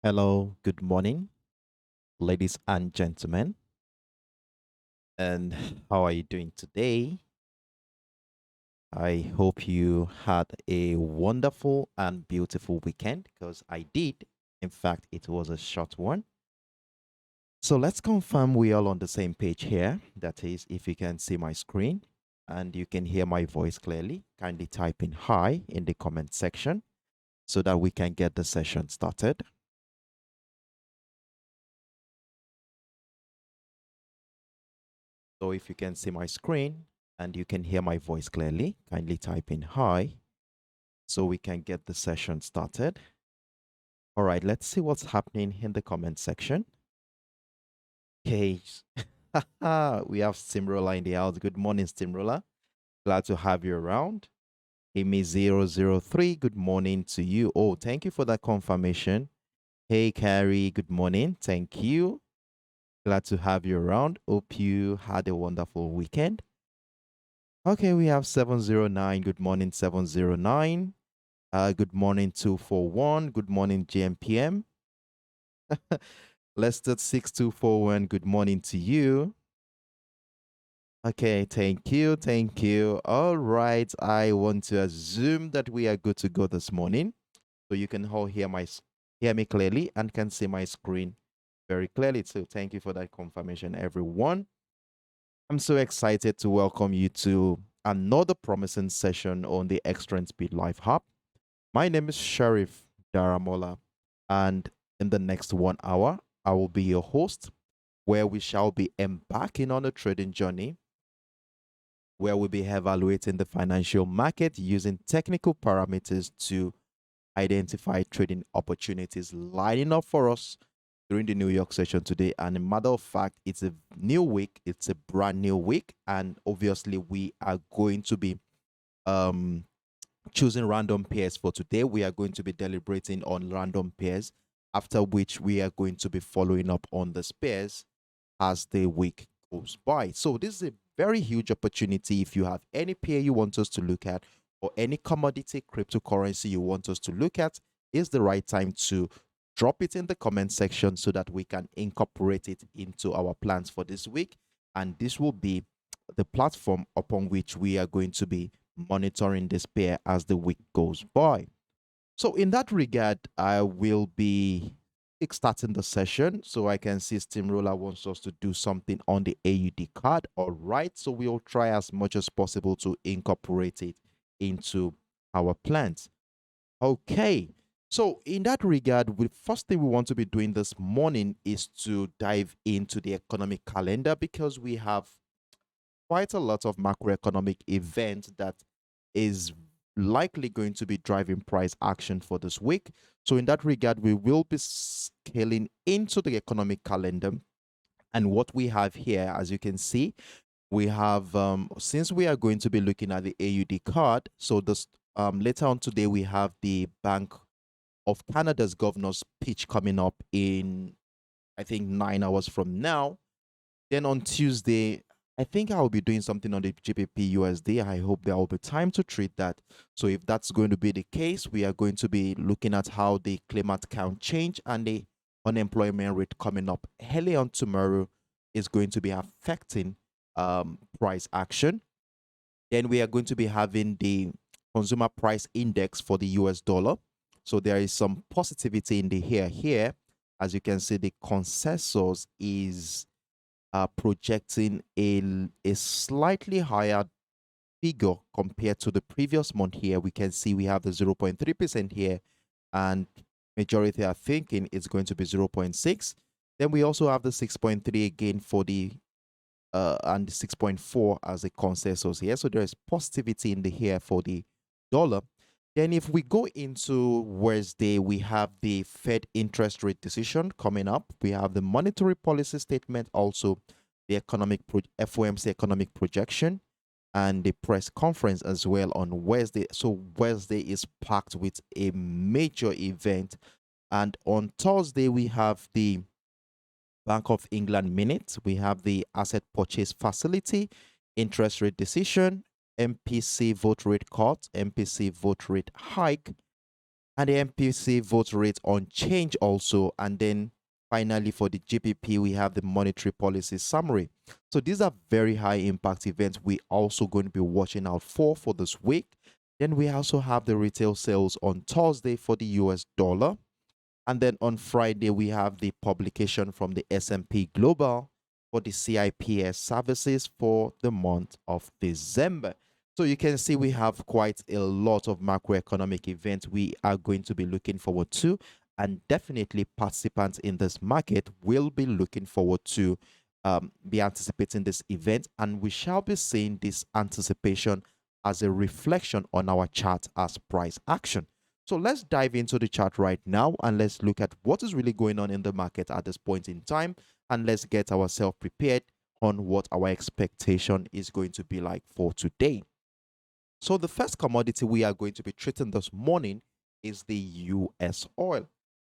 Hello, good morning, ladies and gentlemen. And how are you doing today? I hope you had a wonderful and beautiful weekend because I did. In fact, it was a short one. So let's confirm we all on the same page here. That is, if you can see my screen and you can hear my voice clearly, kindly type in hi in the comment section so that we can get the session started. So if you can see my screen and you can hear my voice clearly, kindly type in hi so we can get the session started. All right, let's see what's happening in the comment section. Okay, we have Steamroller in the house. Good morning, Steamroller. Glad to have you around. Amy003, good morning to you. Oh, thank you for that confirmation. Hey, Carrie, good morning. Thank you. Glad to have you around. Hope you had a wonderful weekend. Okay, we have 709. Good morning, 709. Good morning, 241. Good morning, GMPM. Let's start 6241. Good morning to you. Okay, thank you. Thank you. All right. I want to assume that we are good to go this morning. So you can all hear me clearly and can see my screen very clearly too. Thank you for that confirmation, everyone. I'm so excited to welcome you to another promising session on the Extra and Speed Life Hub. My name is Sheriff Daramola, and in the next 1 hour, I will be your host, where we shall be embarking on a trading journey where we'll be evaluating the financial market using technical parameters to identify trading opportunities lining up for us during the New York session today. And a matter of fact, it's a new week, it's a brand new week, and obviously, we are going to be um choosing random pairs for today. We are going to be deliberating on random pairs, after which we are going to be following up on the pairs as the week goes by. So this is a very huge opportunity. If you have any pair you want us to look at or any commodity cryptocurrency you want us to look at, is the right time to drop it in the comment section so that we can incorporate it into our plans for this week. And this will be the platform upon which we are going to be monitoring this pair as the week goes by. So in that regard, I will be starting the session. So I can see Steamroller wants us to do something on the AUDCAD. All right. So we'll try as much as possible to incorporate it into our plans. Okay. So in that regard, the first thing we want to be doing this morning is to dive into the economic calendar because we have quite a lot of macroeconomic events that is likely going to be driving price action for this week. So, in that regard, we will be scaling into the economic calendar. And what we have here, as you can see, we have, since we are going to be looking at the AUD card, so this later on today, we have the Bank of Canada's governor's pitch coming up in, I think, 9 hours from now. Then on Tuesday, I think I will be doing something on the GBP USD. I hope there will be time to treat that. So if that's going to be the case, we are going to be looking at how the climate count change and the unemployment rate coming up early on tomorrow is going to be affecting price action. Then we are going to be having the consumer price index for the US dollar. So there is some positivity in the here. As you can see, the consensus is projecting a slightly higher figure compared to the previous month here. We can see we have the 0.3% here, and majority are thinking it's going to be 0.6. Then we also have the 6.3 again for the and the 6.4 as a consensus here. So there is positivity in the here for the dollar. Then if we go into Wednesday, we have the Fed interest rate decision coming up. We have the monetary policy statement, also the FOMC economic projection, and the press conference as well on Wednesday. So Wednesday is packed with a major event. And on Thursday, we have the Bank of England minutes. We have the asset purchase facility, interest rate decision, MPC vote rate cut, MPC vote rate hike, and the MPC vote rate unchanged also. And then finally for the GPP, we have the monetary policy summary. So these are very high impact events we also going to be watching out for this week. Then we also have the retail sales on Thursday for the US dollar. And then on Friday, we have the publication from the S&P Global for the CIPS services for the month of December. So you can see we have quite a lot of macroeconomic events we are going to be looking forward to. And definitely participants in this market will be looking forward to be anticipating this event. And we shall be seeing this anticipation as a reflection on our chart as price action. So let's dive into the chart right now and let's look at what is really going on in the market at this point in time, and let's get ourselves prepared on what our expectation is going to be like for today. So the first commodity we are going to be treating this morning is the US oil.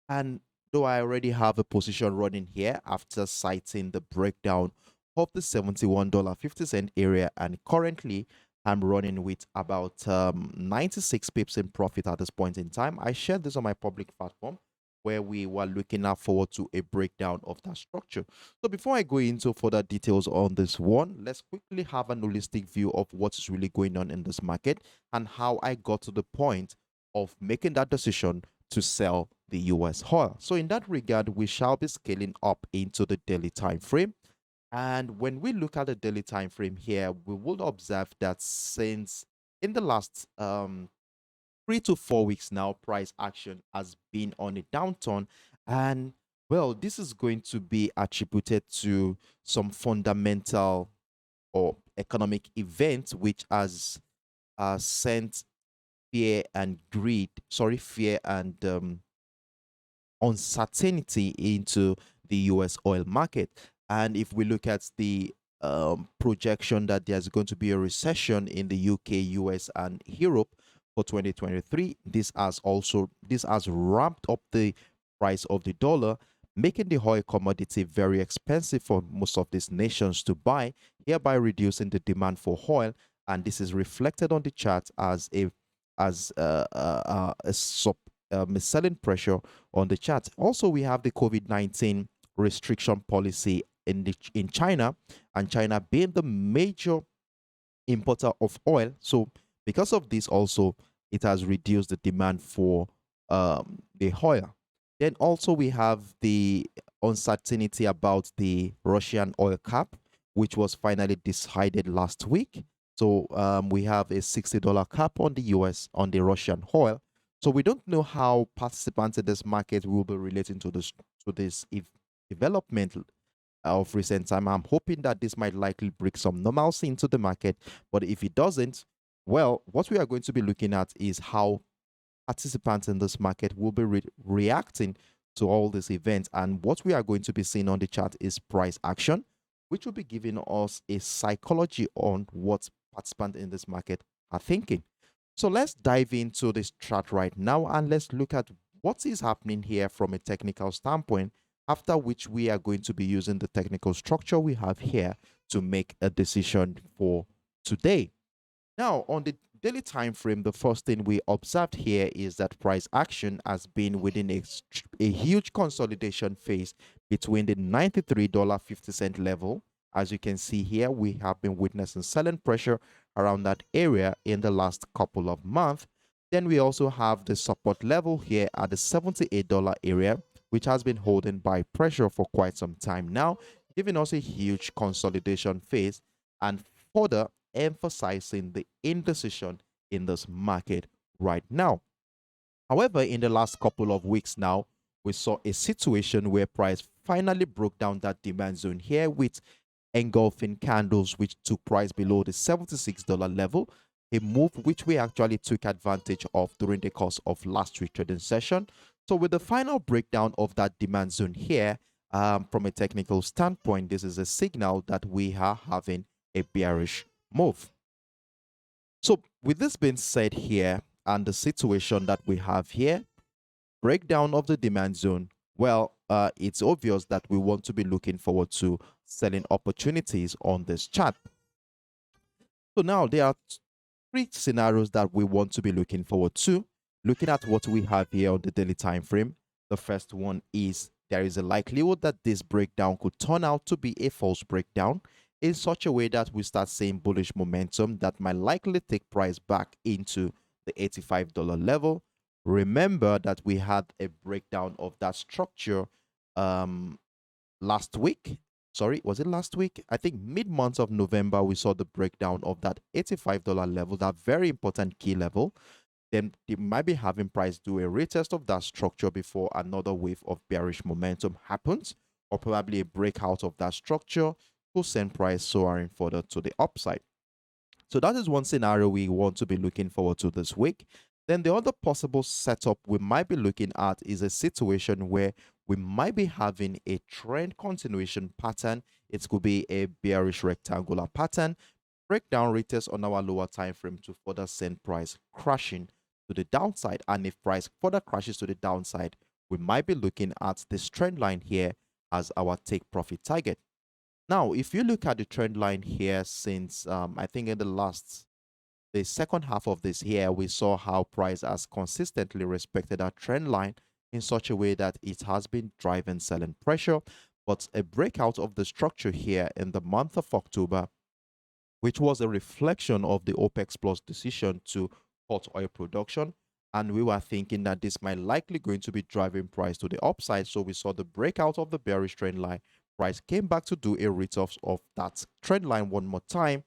And though I already have a position running here after citing the breakdown of the $71.50 area, and currently I'm running with about 96 pips in profit at this point in time. I shared this on my public platform where we were looking out forward to a breakdown of that structure. So before I go into further details on this one, let's quickly have an holistic view of what is really going on in this market and how I got to the point of making that decision to sell the US oil. So in that regard, we shall be scaling up into the daily time frame. And when we look at the daily time frame here, we will observe that since in the last 3 to 4 weeks now, price action has been on a downturn. And well, this is going to be attributed to some fundamental or economic event which has sent fear and fear and uncertainty into the US oil market. And if we look at the projection that there's going to be a recession in the UK, US, and Europe for 2023, this has ramped up the price of the dollar, making the oil commodity very expensive for most of these nations to buy, hereby reducing the demand for oil. And this is reflected on the chart as a selling pressure on the chart. Also, we have the COVID-19 restriction policy in China, and China being the major importer of oil. So because of this also, it has reduced the demand for the oil. Then also we have the uncertainty about the Russian oil cap, which was finally decided last week. So we have a $60 cap on the US on the Russian oil. So we don't know how participants in this market will be relating to this development of recent time. I'm hoping that this might likely bring some normalcy into the market. But if it doesn't, well, what we are going to be looking at is how participants in this market will be reacting to all these events. And what we are going to be seeing on the chart is price action, which will be giving us a psychology on what participants in this market are thinking. So let's dive into this chart right now and let's look at what is happening here from a technical standpoint, after which we are going to be using the technical structure we have here to make a decision for today. Now, on the daily time frame, the first thing we observed here is that price action has been within a huge consolidation phase between the $93.50 level. As you can see here, we have been witnessing selling pressure around that area in the last couple of months. Then we also have the support level here at the $78 area, which has been holding by pressure for quite some time now, giving us a huge consolidation phase and further emphasizing the indecision in this market right now. However, in the last couple of weeks now, we saw a situation where price finally broke down that demand zone here with engulfing candles which took price below the $76 level, a move which we actually took advantage of during the course of last week's trading session. So with the final breakdown of that demand zone here, from a technical standpoint, this is a signal that we are having a bearish move. So with this being said here and the situation that we have here, breakdown of the demand zone, well, it's obvious that we want to be looking forward to selling opportunities on this chart. So now there are three scenarios that we want to be looking forward to. Looking at what we have here on the daily time frame, the first one is there is a likelihood that this breakdown could turn out to be a false breakdown in such a way that we start seeing bullish momentum that might likely take price back into the $85 level. Remember that we had a breakdown of that structure last week. Sorry, was it last week? I think mid-month of November, we saw the breakdown of that $85 level, that very important key level. Then they might be having price do a retest of that structure before another wave of bearish momentum happens, or probably a breakout of that structure to send price soaring further to the upside. So that is one scenario we want to be looking forward to this week. Then the other possible setup we might be looking at is a situation where we might be having a trend continuation pattern. It could be a bearish rectangular pattern, breakdown retest on our lower time frame to further send price crashing to the downside. And if price further crashes to the downside, we might be looking at this trend line here as our take profit target. Now, if you look at the trend line here since I think in the second half of this year, we saw how price has consistently respected that trend line in such a way that it has been driving selling pressure. But a breakout of the structure here in the month of October, which was a reflection of the OPEC Plus decision to cut oil production. And we were thinking that this might likely going to be driving price to the upside. So we saw the breakout of the bearish trend line. Price came back to do a retest of that trend line one more time.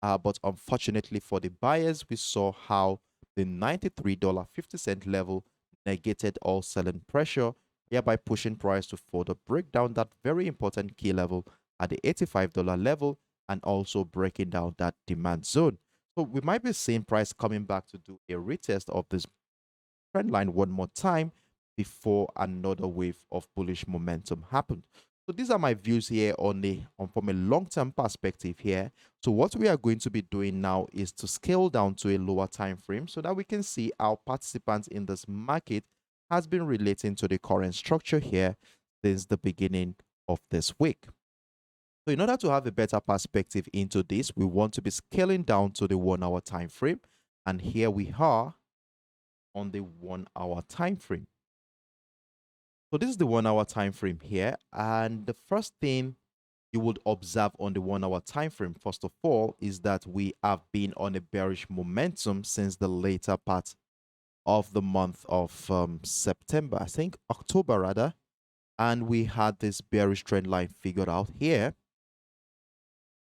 But unfortunately for the buyers, we saw how the $93.50 level negated all selling pressure, thereby pushing price to further break down that very important key level at the $85 level and also breaking down that demand zone. So we might be seeing price coming back to do a retest of this trend line one more time before another wave of bullish momentum happened. So these are my views here from a long-term perspective here. So what we are going to be doing now is to scale down to a lower time frame so that we can see how participants in this market has been relating to the current structure here since the beginning of this week. So in order to have a better perspective into this, we want to be scaling down to the 1 hour time frame. And here we are on the 1 hour time frame. So this is the 1 hour time frame here. And the first thing you would observe on the 1 hour time frame, first of all, is that we have been on a bearish momentum since the later part of the month of September, I think October rather. And we had this bearish trend line figured out here.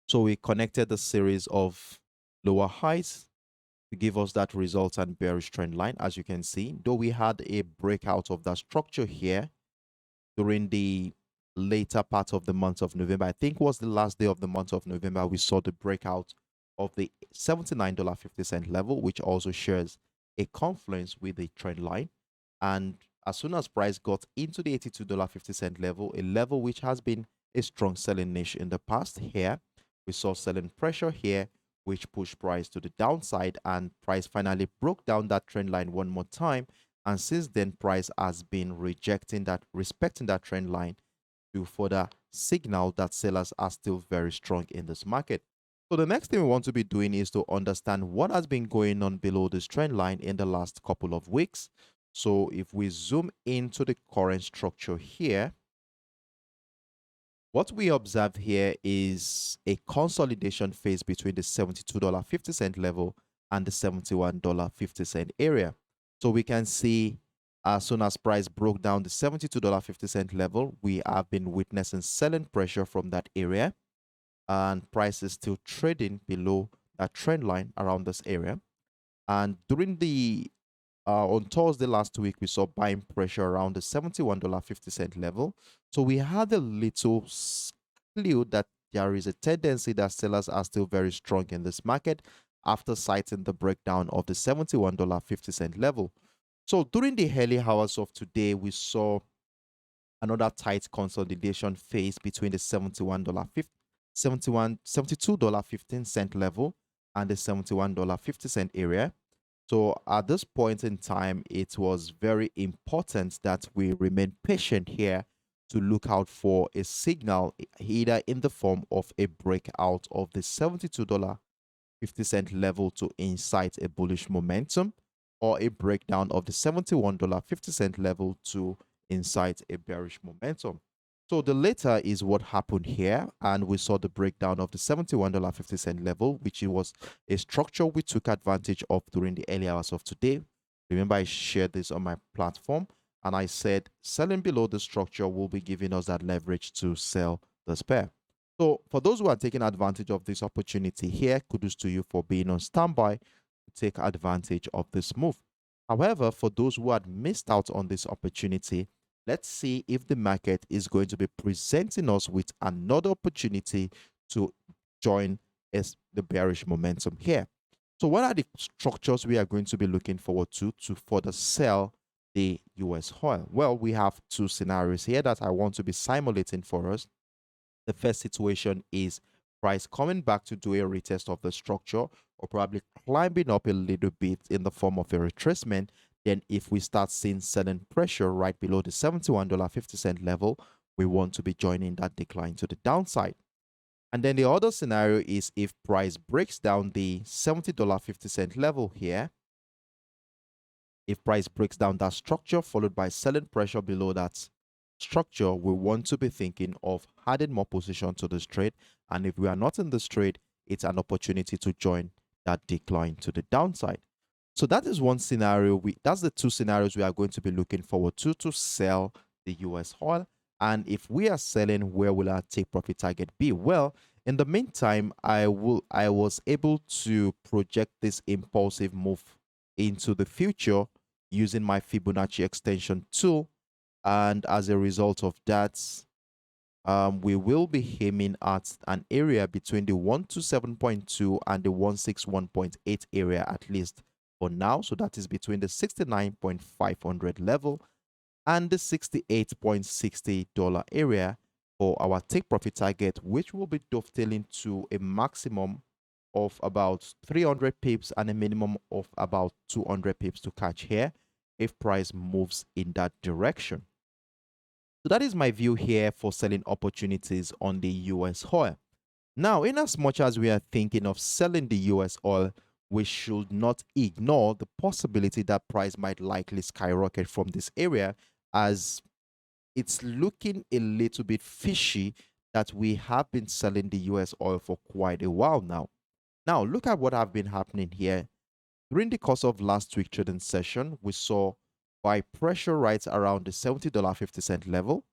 So we connected the series of lower highs to give us that resultant bearish trend line, as you can see. Though we had a breakout of that structure here during the later part of the month of November, I think was the last day of the month of November, we saw the breakout of the $79.50 level, which also shares a confluence with the trend line. And as soon as price got into the $82.50 level, a level which has been a strong selling niche in the past here, we saw selling pressure here, which pushed price to the downside, and price finally broke down that trend line one more time. And since then, price has been respecting that trend line to further signal that sellers are still very strong in this market. So the next thing we want to be doing is to understand what has been going on below this trend line in the last couple of weeks. So if we zoom into the current structure here, what we observe here is a consolidation phase between the $72.50 level and the $71.50 area. So we can see as soon as price broke down the $72.50 level, we have been witnessing selling pressure from that area, and price is still trading below that trend line around this area. And during the on Thursday last week, we saw buying pressure around the $71.50 level. So we had a little clue that there is a tendency that sellers are still very strong in this market after citing the breakdown of the $71.50 level. So during the early hours of today, we saw another tight consolidation phase between the $72.15 level and the $71.50 area. So at this point in time, it was very important that we remain patient here to look out for a signal either in the form of a breakout of the $72.50 level to incite a bullish momentum, or a breakdown of the $71.50 level to incite a bearish momentum. So the latter is what happened here, and we saw the breakdown of the $71.50 level, which was a structure we took advantage of during the early hours of today. Remember, I shared this on my platform, and I said selling below the structure will be giving us that leverage to sell the pair. So for those who are taking advantage of this opportunity here, kudos to you for being on standby to take advantage of this move. However, for those who had missed out on this opportunity, let's see if the market is going to be presenting us with another opportunity to join the bearish momentum here. So what are the structures we are going to be looking forward to further sell the US oil? Well, we have two scenarios here that I want to be simulating for us. The first situation is price coming back to do a retest of the structure, or probably climbing up a little bit in the form of a retracement. Then if we start seeing selling pressure right below the $71.50 level, we want to be joining that decline to the downside. And then the other scenario is if price breaks down the $70.50 level here. If price breaks down that structure followed by selling pressure below that structure, we want to be thinking of adding more position to this trade. And if we are not in this trade, it's an opportunity to join that decline to the downside. So that is one scenario. That's the two scenarios we are going to be looking forward to sell the US oil. And if we are selling, where will our take profit target be? Well, in the meantime, I was able to project this impulsive move into the future using my Fibonacci extension tool. And as a result of that, we will be aiming at an area between the 127.2 and the 161.8 area, at least for now. So that is between the 69.500 level and the $68.60 area for our take profit target, which will be dovetailing to a maximum of about 300 pips and a minimum of about 200 pips to catch here if price moves in that direction. So that is my view here for selling opportunities on the US oil. Now, in as much as we are thinking of selling the US oil, we should not ignore the possibility that price might likely skyrocket from this area, as it's looking a little bit fishy that we have been selling the US oil for quite a while now. Now, look at what have been happening here. During the course of last week's trading session, we saw buy pressure right around the $70.50 level.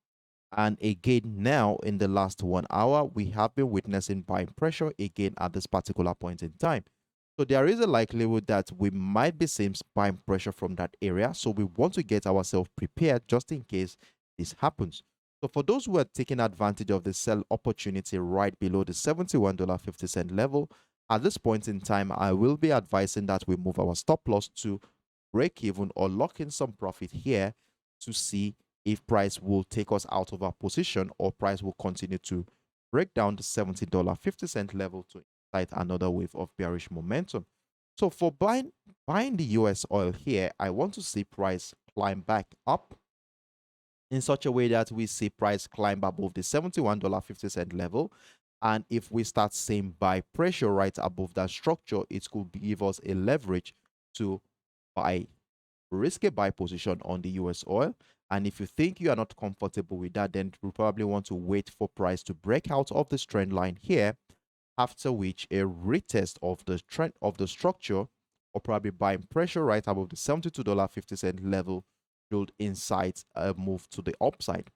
And again, now in the last 1 hour, we have been witnessing buying pressure again at this particular point in time. So there is a likelihood that we might be seeing buying pressure from that area. So we want to get ourselves prepared just in case this happens. So for those who are taking advantage of the sell opportunity right below the $71.50 level, at this point in time, I will be advising that we move our stop loss to break even or lock in some profit here to see if price will take us out of our position or price will continue to break down the $70.50 level to incite another wave of bearish momentum. So for buying the US oil here, I want to see price climb back up in such a way that we see price climb above the $71.50 level. And if we start seeing buy pressure right above that structure, it could give us a leverage to buy, risk a buy position on the US oil. And if you think you are not comfortable with that, then you probably want to wait for price to break out of this trend line here, after which a retest of the trend of the structure, or probably buying pressure right above the $72.50 level, should incite a move to the upside.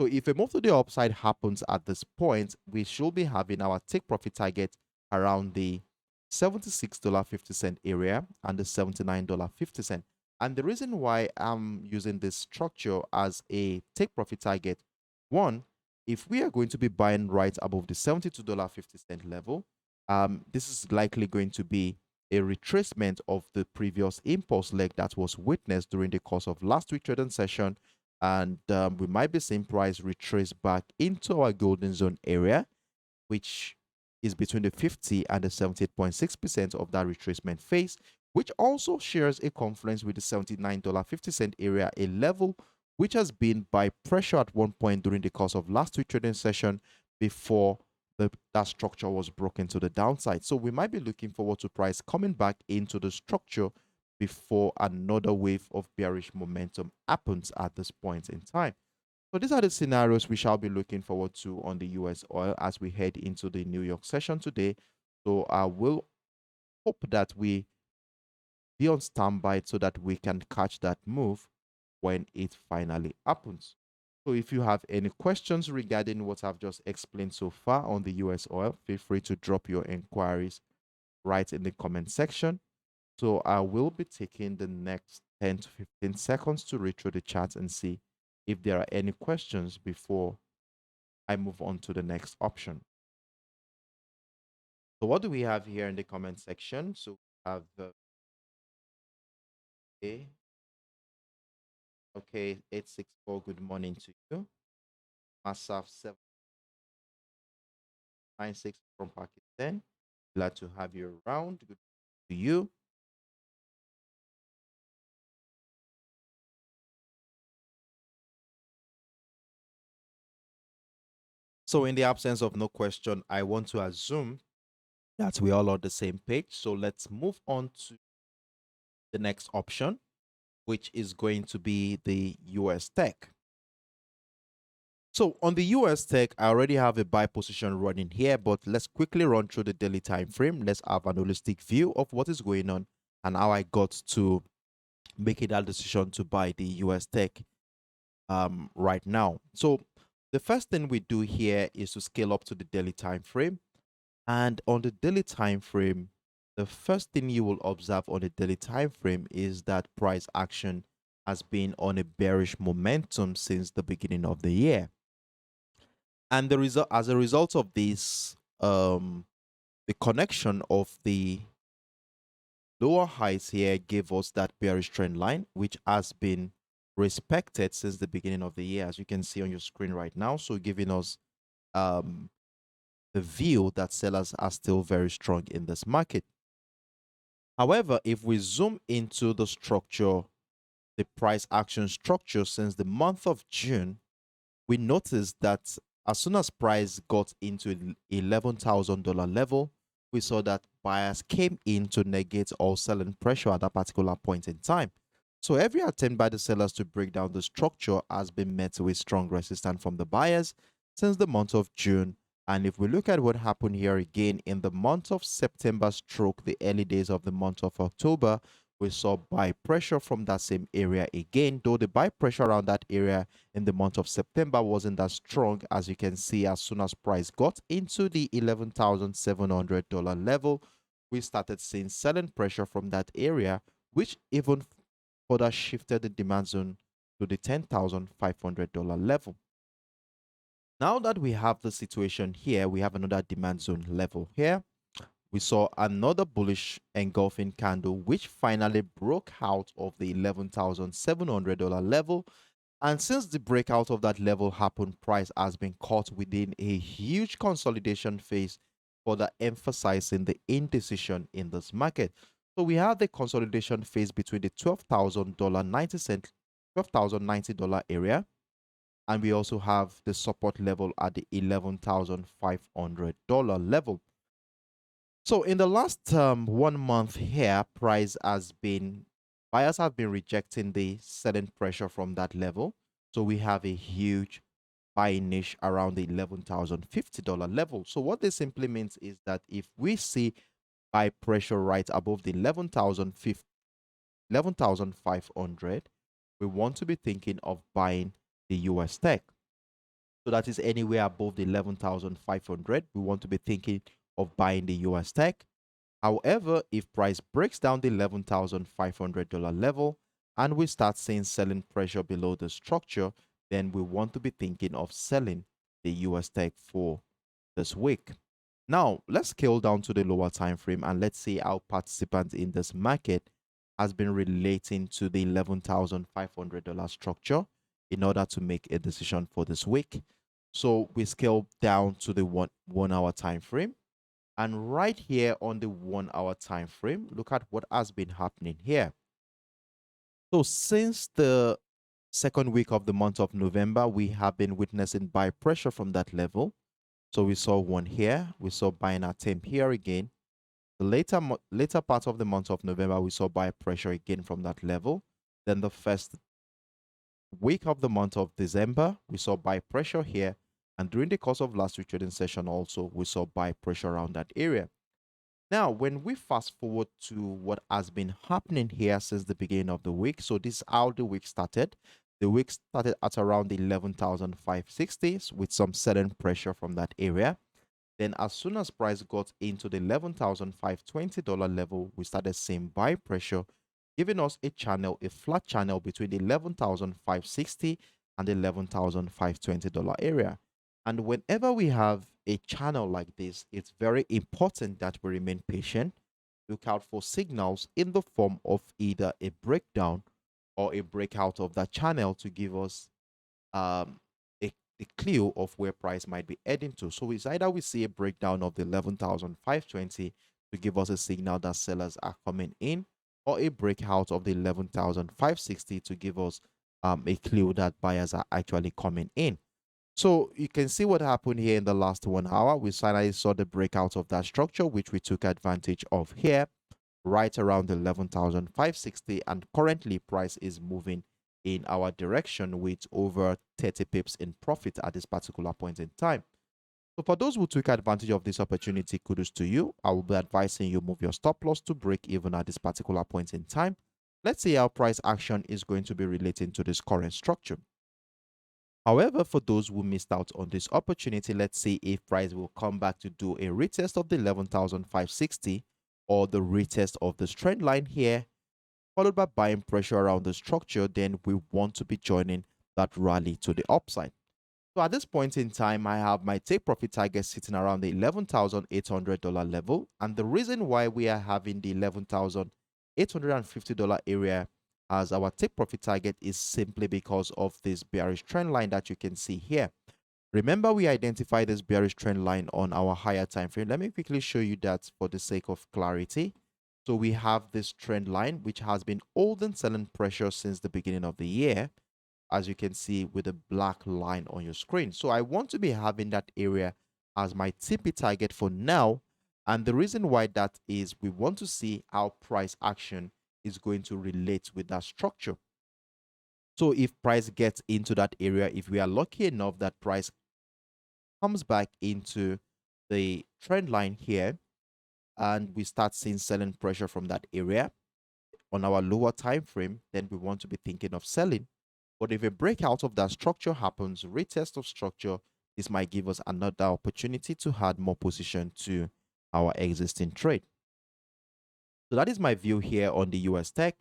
So if a move to the upside happens at this point, we should be having our take profit target around the $76.50 area and the $79.50. And the reason why I'm using this structure as a take profit target, one, if we are going to be buying right above the $72.50 level, this is likely going to be a retracement of the previous impulse leg that was witnessed during the course of last week's trading session. And we might be seeing price retrace back into our golden zone area, which is between the 50 and the 78.6% of that retracement phase, which also shares a confluence with the $79.50 area, a level which has been by pressure at one point during the course of last week's trading session before that structure was broken to the downside. So we might be looking forward to price coming back into the structure before another wave of bearish momentum happens at this point in time. So these are the scenarios we shall be looking forward to on the US oil as we head into the New York session today. So I will hope that we be on standby so that we can catch that move when it finally happens. So if you have any questions regarding what I've just explained so far on the US oil, feel free to drop your inquiries right in the comment section. So I will be taking the next 10 to 15 seconds to read through the chat and see if there are any questions before I move on to the next option. So what do we have here in the comment section? So we have okay, 864, good morning to you. Masaf 796 from Pakistan. Glad to have you around. Good to you. So in the absence of no question, I want to assume that we all on the same page. So let's move on to the next option, which is going to be the US tech. So on the US tech, I already have a buy position running here, but let's quickly run through the daily time frame. Let's have an holistic view of what is going on and how I got to making that decision to buy the US tech right now. So the first thing we do here is to scale up to the daily time frame. And on the daily time frame, the first thing you will observe on the daily time frame is that price action has been on a bearish momentum since the beginning of the year. And the result, as a result of this, the connection of the lower highs here gave us that bearish trend line, which has been respected since the beginning of the year, as you can see on your screen right now. So giving us the view that sellers are still very strong in this market. However, if we zoom into the structure, the price action structure since the month of June, we noticed that as soon as price got into $11,000 level, we saw that buyers came in to negate all selling pressure at that particular point in time. So every attempt by the sellers to break down the structure has been met with strong resistance from the buyers since the month of June. And if we look at what happened here again in the month of September stroke, the early days of the month of October, we saw buy pressure from that same area again, though the buy pressure around that area in the month of September wasn't that strong. As you can see, as soon as price got into the $11,700 level, we started seeing selling pressure from that area, which even further shifted the demand zone to the $10,500 level. Now that we have the situation here, we have another demand zone level here. We saw another bullish engulfing candle, which finally broke out of the $11,700 level. And since the breakout of that level happened, price has been caught within a huge consolidation phase, further emphasizing the indecision in this market. So we have the consolidation phase between the $12,090 area, and we also have the support level at the $11,500 level. So in the last 1 month here, buyers have been rejecting the selling pressure from that level. So we have a huge buying niche around the $11,050 level. So what this simply means is that if we see buy pressure right above the 11,500, we want to be thinking of buying the US tech. So that is anywhere above the 11,500. We want to be thinking of buying the US tech. However, if price breaks down the $11,500 level and we start seeing selling pressure below the structure, then we want to be thinking of selling the US tech for this week. Now, let's scale down to the lower time frame and let's see how participants in this market has been relating to the $11,500 structure in order to make a decision for this week. So we scale down to the one hour time frame. And right here on the 1 hour time frame, look at what has been happening here. So since the second week of the month of November, we have been witnessing buy pressure from that level. So we saw one here, we saw buying attempt here again, The later part of the month of November, we saw buy pressure again from that level. Then the first week of the month of December, we saw buy pressure here. And during the course of last week trading session also, we saw buy pressure around that area. Now, when we fast forward to what has been happening here since the beginning of the week, so this is how the week started. The week started at around 11,560 with some selling pressure from that area. Then as soon as price got into the $11,520 level, we started seeing buy pressure, giving us a channel, a flat channel between the 11,560 and the $11,520 area. And whenever we have a channel like this, it's very important that we remain patient. Look out for signals in the form of either a breakdown or a breakout of that channel to give us um, a clue of where price might be heading to. So it's either we see a breakdown of the 11,520 to give us a signal that sellers are coming in, or a breakout of the 11,560 to give us a clue that buyers are actually coming in. So you can see what happened here in the last 1 hour. We finally saw the breakout of that structure, which we took advantage of here, right around 11,560, and currently price is moving in our direction with over 30 pips in profit at this particular point in time. So for those who took advantage of this opportunity, kudos to you. I will be advising you move your stop loss to break even at this particular point in time. Let's see how price action is going to be relating to this current structure. However, for those who missed out on this opportunity, let's see if price will come back to do a retest of the 11,560 or the retest of this trend line here, followed by buying pressure around the structure. Then we want to be joining that rally to the upside. So at this point in time, I have my take profit target sitting around the $11,800 level. And the reason why we are having the $11,850 area as our take profit target is simply because of this bearish trend line that you can see here. Remember, we identified this bearish trend line on our higher time frame. Let me quickly show you that for the sake of clarity. So we have this trend line, which has been holding selling pressure since the beginning of the year, as you can see with the black line on your screen. So I want to be having that area as my TP target for now. And the reason why that is, we want to see how price action is going to relate with that structure. So if price gets into that area, if we are lucky enough that price comes back into the trend line here and we start seeing selling pressure from that area on our lower time frame, then we want to be thinking of selling. But if a breakout of that structure happens, retest of structure, this might give us another opportunity to add more position to our existing trade. So that is my view here on the US tech.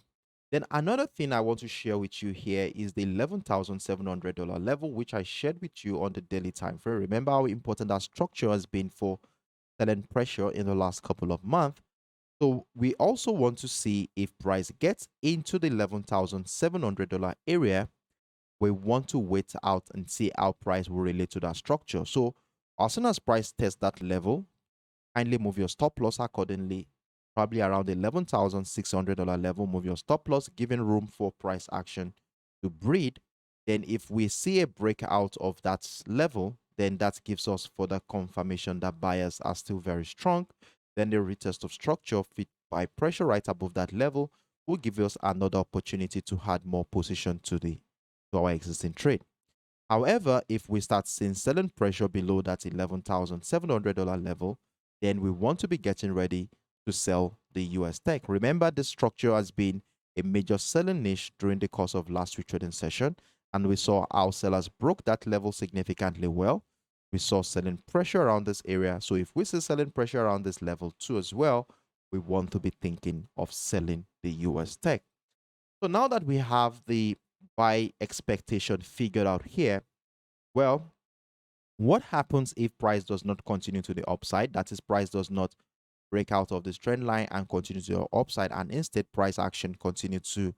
Then another thing I want to share with you here is the $11,700 level, which I shared with you on the daily time frame. Remember how important that structure has been for selling pressure in the last couple of months. So we also want to see if price gets into the $11,700 area. We want to wait out and see how price will relate to that structure. So as soon as price tests that level, kindly move your stop loss accordingly. Probably around the $11,600 level, move your stop loss, giving room for price action to breed. Then if we see a breakout of that level, then that gives us further confirmation that buyers are still very strong. Then the retest of structure fit by pressure right above that level will give us another opportunity to add more position to our existing trade. However, if we start seeing selling pressure below that $11,700 level, then we want to be getting ready to sell the US tech. Remember, this structure has been a major selling niche during the course of last week trading session, and we saw how sellers broke that level significantly well. We saw selling pressure around this area. So if we see selling pressure around this level too as well, we want to be thinking of selling the US tech. So now that we have the buy expectation figured out here, well, what happens if price does not continue to the upside? That is, price does not break out of this trend line and continue to the upside, and instead price action continue to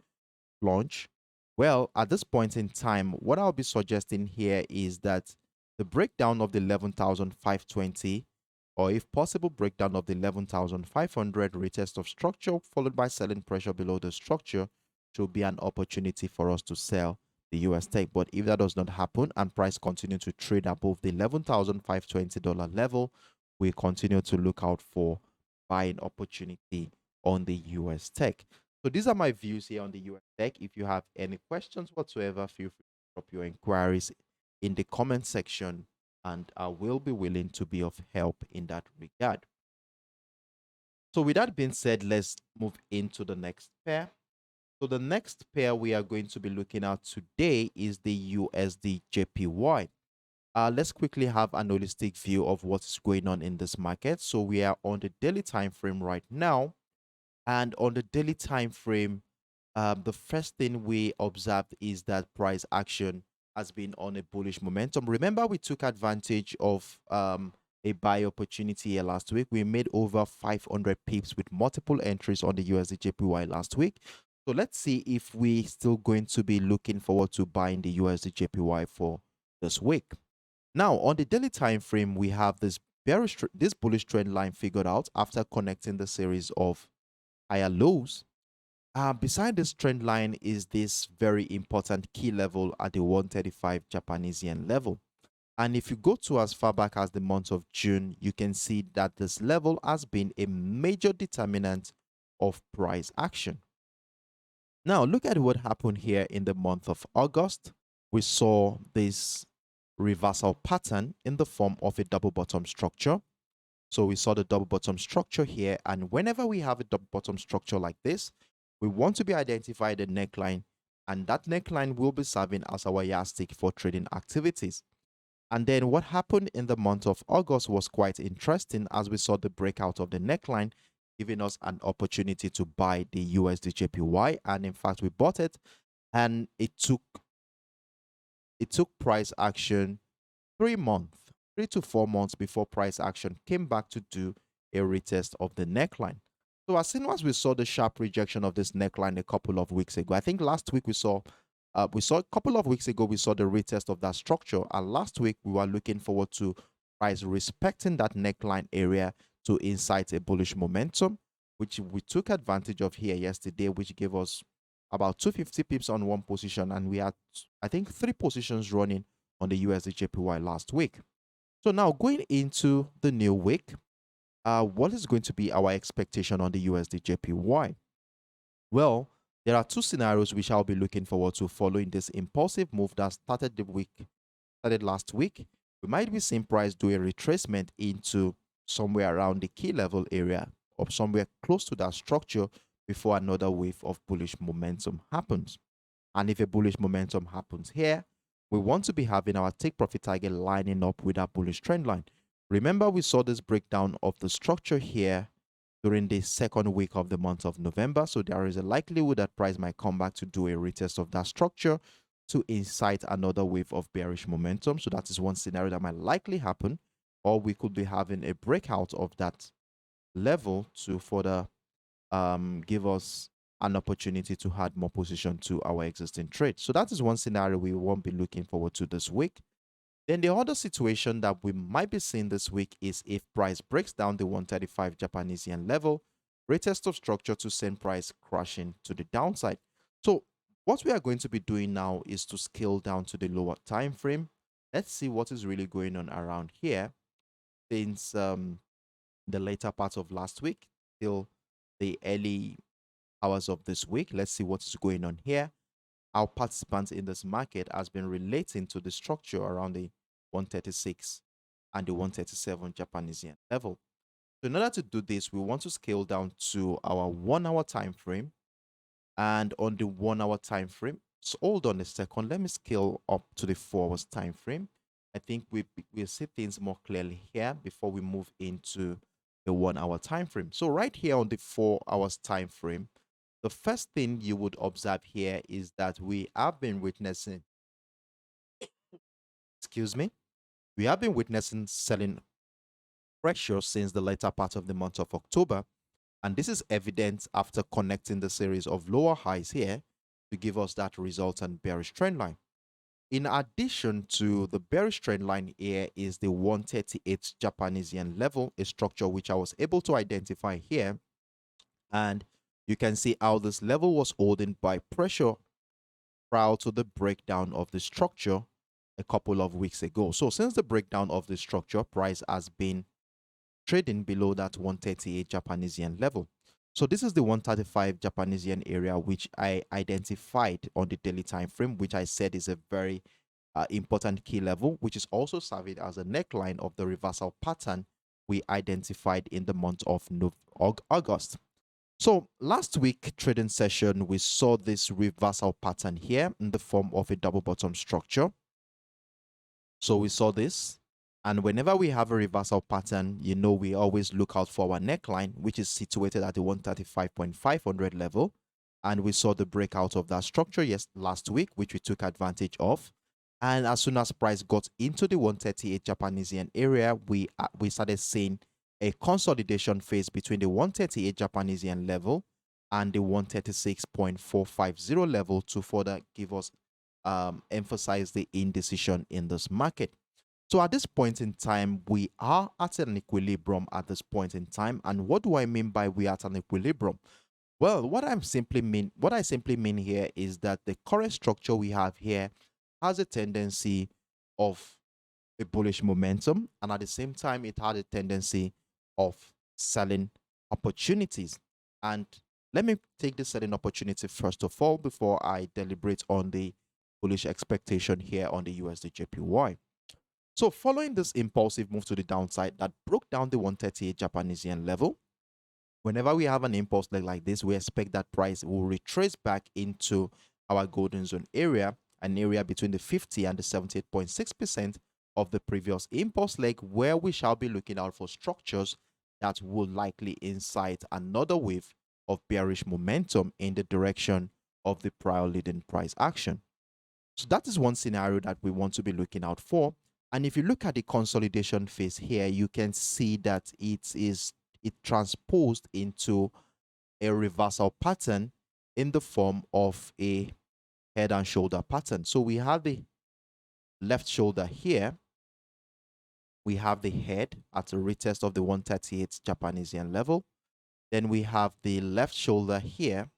launch. Well, at this point in time, what I'll be suggesting here is that the breakdown of the 11,520, or if possible, breakdown of the 11,500 retest of structure followed by selling pressure below the structure should be an opportunity for us to sell the US tech. But if that does not happen and price continue to trade above the $11,520 level, we continue to look out for buying opportunity on the US tech. So these are my views here on the US tech. If you have any questions whatsoever, feel free to drop your inquiries in the comment section, and I will be willing to be of help in that regard. So with that being said, let's move into the next pair. So the next pair we are going to be looking at today is the USDJPY. Let's quickly have an holistic view of what is going on in this market. So we are on the daily time frame right now, and on the daily time frame, the first thing we observed is that price action has been on a bullish momentum. Remember, we took advantage of a buy opportunity here last week. We made over 500 pips with multiple entries on the USDJPY last week. So let's see if we still going to be looking forward to buying the USDJPY for this week. Now, on the daily time frame, we have this bullish trend line figured out after connecting the series of higher lows. Beside this trend line is this very important key level at the 135 Japanese yen level. And if you go to as far back as the month of June, you can see that this level has been a major determinant of price action. Now, look at what happened here in the month of August. We saw this reversal pattern in the form of a double bottom structure. So we saw the double bottom structure here, and whenever we have a double bottom structure like this, we want to be identify the neckline, and that neckline will be serving as our yardstick for trading activities. And then what happened in the month of August was quite interesting, as we saw the breakout of the neckline, giving us an opportunity to buy the USDJPY, and in fact we bought it, and it took price action 3 to 4 months before price action came back to do a retest of the neckline. So as soon as we saw the sharp rejection of this neckline a couple of weeks ago, I think last week we saw a couple of weeks ago we saw the retest of that structure, and last week we were looking forward to price respecting that neckline area to incite a bullish momentum, which we took advantage of here yesterday, which gave us about 250 pips on one position, and we had, I think, 3 positions running on the USDJPY last week. So now going into the new week, what is going to be our expectation on the USDJPY? Well, there are 2 scenarios which I'll be looking forward to following this impulsive move that started last week. We might be seeing price do a retracement into somewhere around the key level area or somewhere close to that structure before another wave of bullish momentum happens. And if a bullish momentum happens here, we want to be having our take profit target lining up with our bullish trend line. Remember, we saw this breakdown of the structure here during the second week of the month of November. So there is a likelihood that price might come back to do a retest of that structure to incite another wave of bearish momentum. So that is one scenario that might likely happen. Or we could be having a breakout of that level to further give us an opportunity to add more position to our existing trade. So that is one scenario we won't be looking forward to this week. Then the other situation that we might be seeing this week is if price breaks down the 135 Japanese yen level, retest of structure to send price crashing to the downside. So what we are going to be doing now is to scale down to the lower time frame. Let's see what is really going on around here since the later part of last week till the early hours of this week. Let's see what is going on here. Our participants in this market has been relating to the structure around the 136 and the 137 Japanese yen level. So in order to do this, we want to scale down to our 1 hour time frame. And on the 1 hour time frame, so hold on a second, let me scale up to the 4 hours time frame. I think we'll see things more clearly here before we move into the 1 hour time frame. So right here on the 4 hours time frame, the first thing you would observe here is that we have been witnessing, we have been witnessing selling pressure since the later part of the month of October. And this is evident after connecting the series of lower highs here to give us that resultant bearish trend line. In addition to the bearish trend line here is the 138 Japanese yen level, a structure which I was able to identify here. And you can see how this level was holding by pressure prior to the breakdown of the structure a couple of weeks ago. So since the breakdown of the structure, price has been trading below that 138 Japanese yen level. So this is the 135 Japanese yen area, which I identified on the daily time frame, which I said is a very important key level, which is also serving as a neckline of the reversal pattern we identified in the month of August. So last week trading session, we saw this reversal pattern here in the form of a double bottom structure. So we saw this, and whenever we have a reversal pattern, you know, we always look out for our neckline, which is situated at the 135.500 level. And we saw the breakout of that structure last week, which we took advantage of. And as soon as price got into the 138 Japanese yen area, we started seeing a consolidation phase between the 138 Japanese yen level and the 136.450 level to further give us emphasize the indecision in this market. So at this point in time, we are at an equilibrium at this point in time. And what do I mean by we are at an equilibrium? Well, what I simply mean here is that the current structure we have here has a tendency of a bullish momentum, and at the same time, it had a tendency of selling opportunities. And let me take the selling opportunity first of all before I deliberate on the bullish expectation here on the USDJPY. So following this impulsive move to the downside that broke down the 138 Japanese yen level, whenever we have an impulse leg like this, we expect that price will retrace back into our golden zone area, an area between the 50 and the 78.6% of the previous impulse leg, where we shall be looking out for structures that will likely incite another wave of bearish momentum in the direction of the prior leading price action. So that is one scenario that we want to be looking out for. And if you look at the consolidation phase here, you can see that it transposed into a reversal pattern in the form of a head and shoulder pattern. So we have the left shoulder here. We have the head at a retest of the 138 Japanese yen level. Then we have the left shoulder here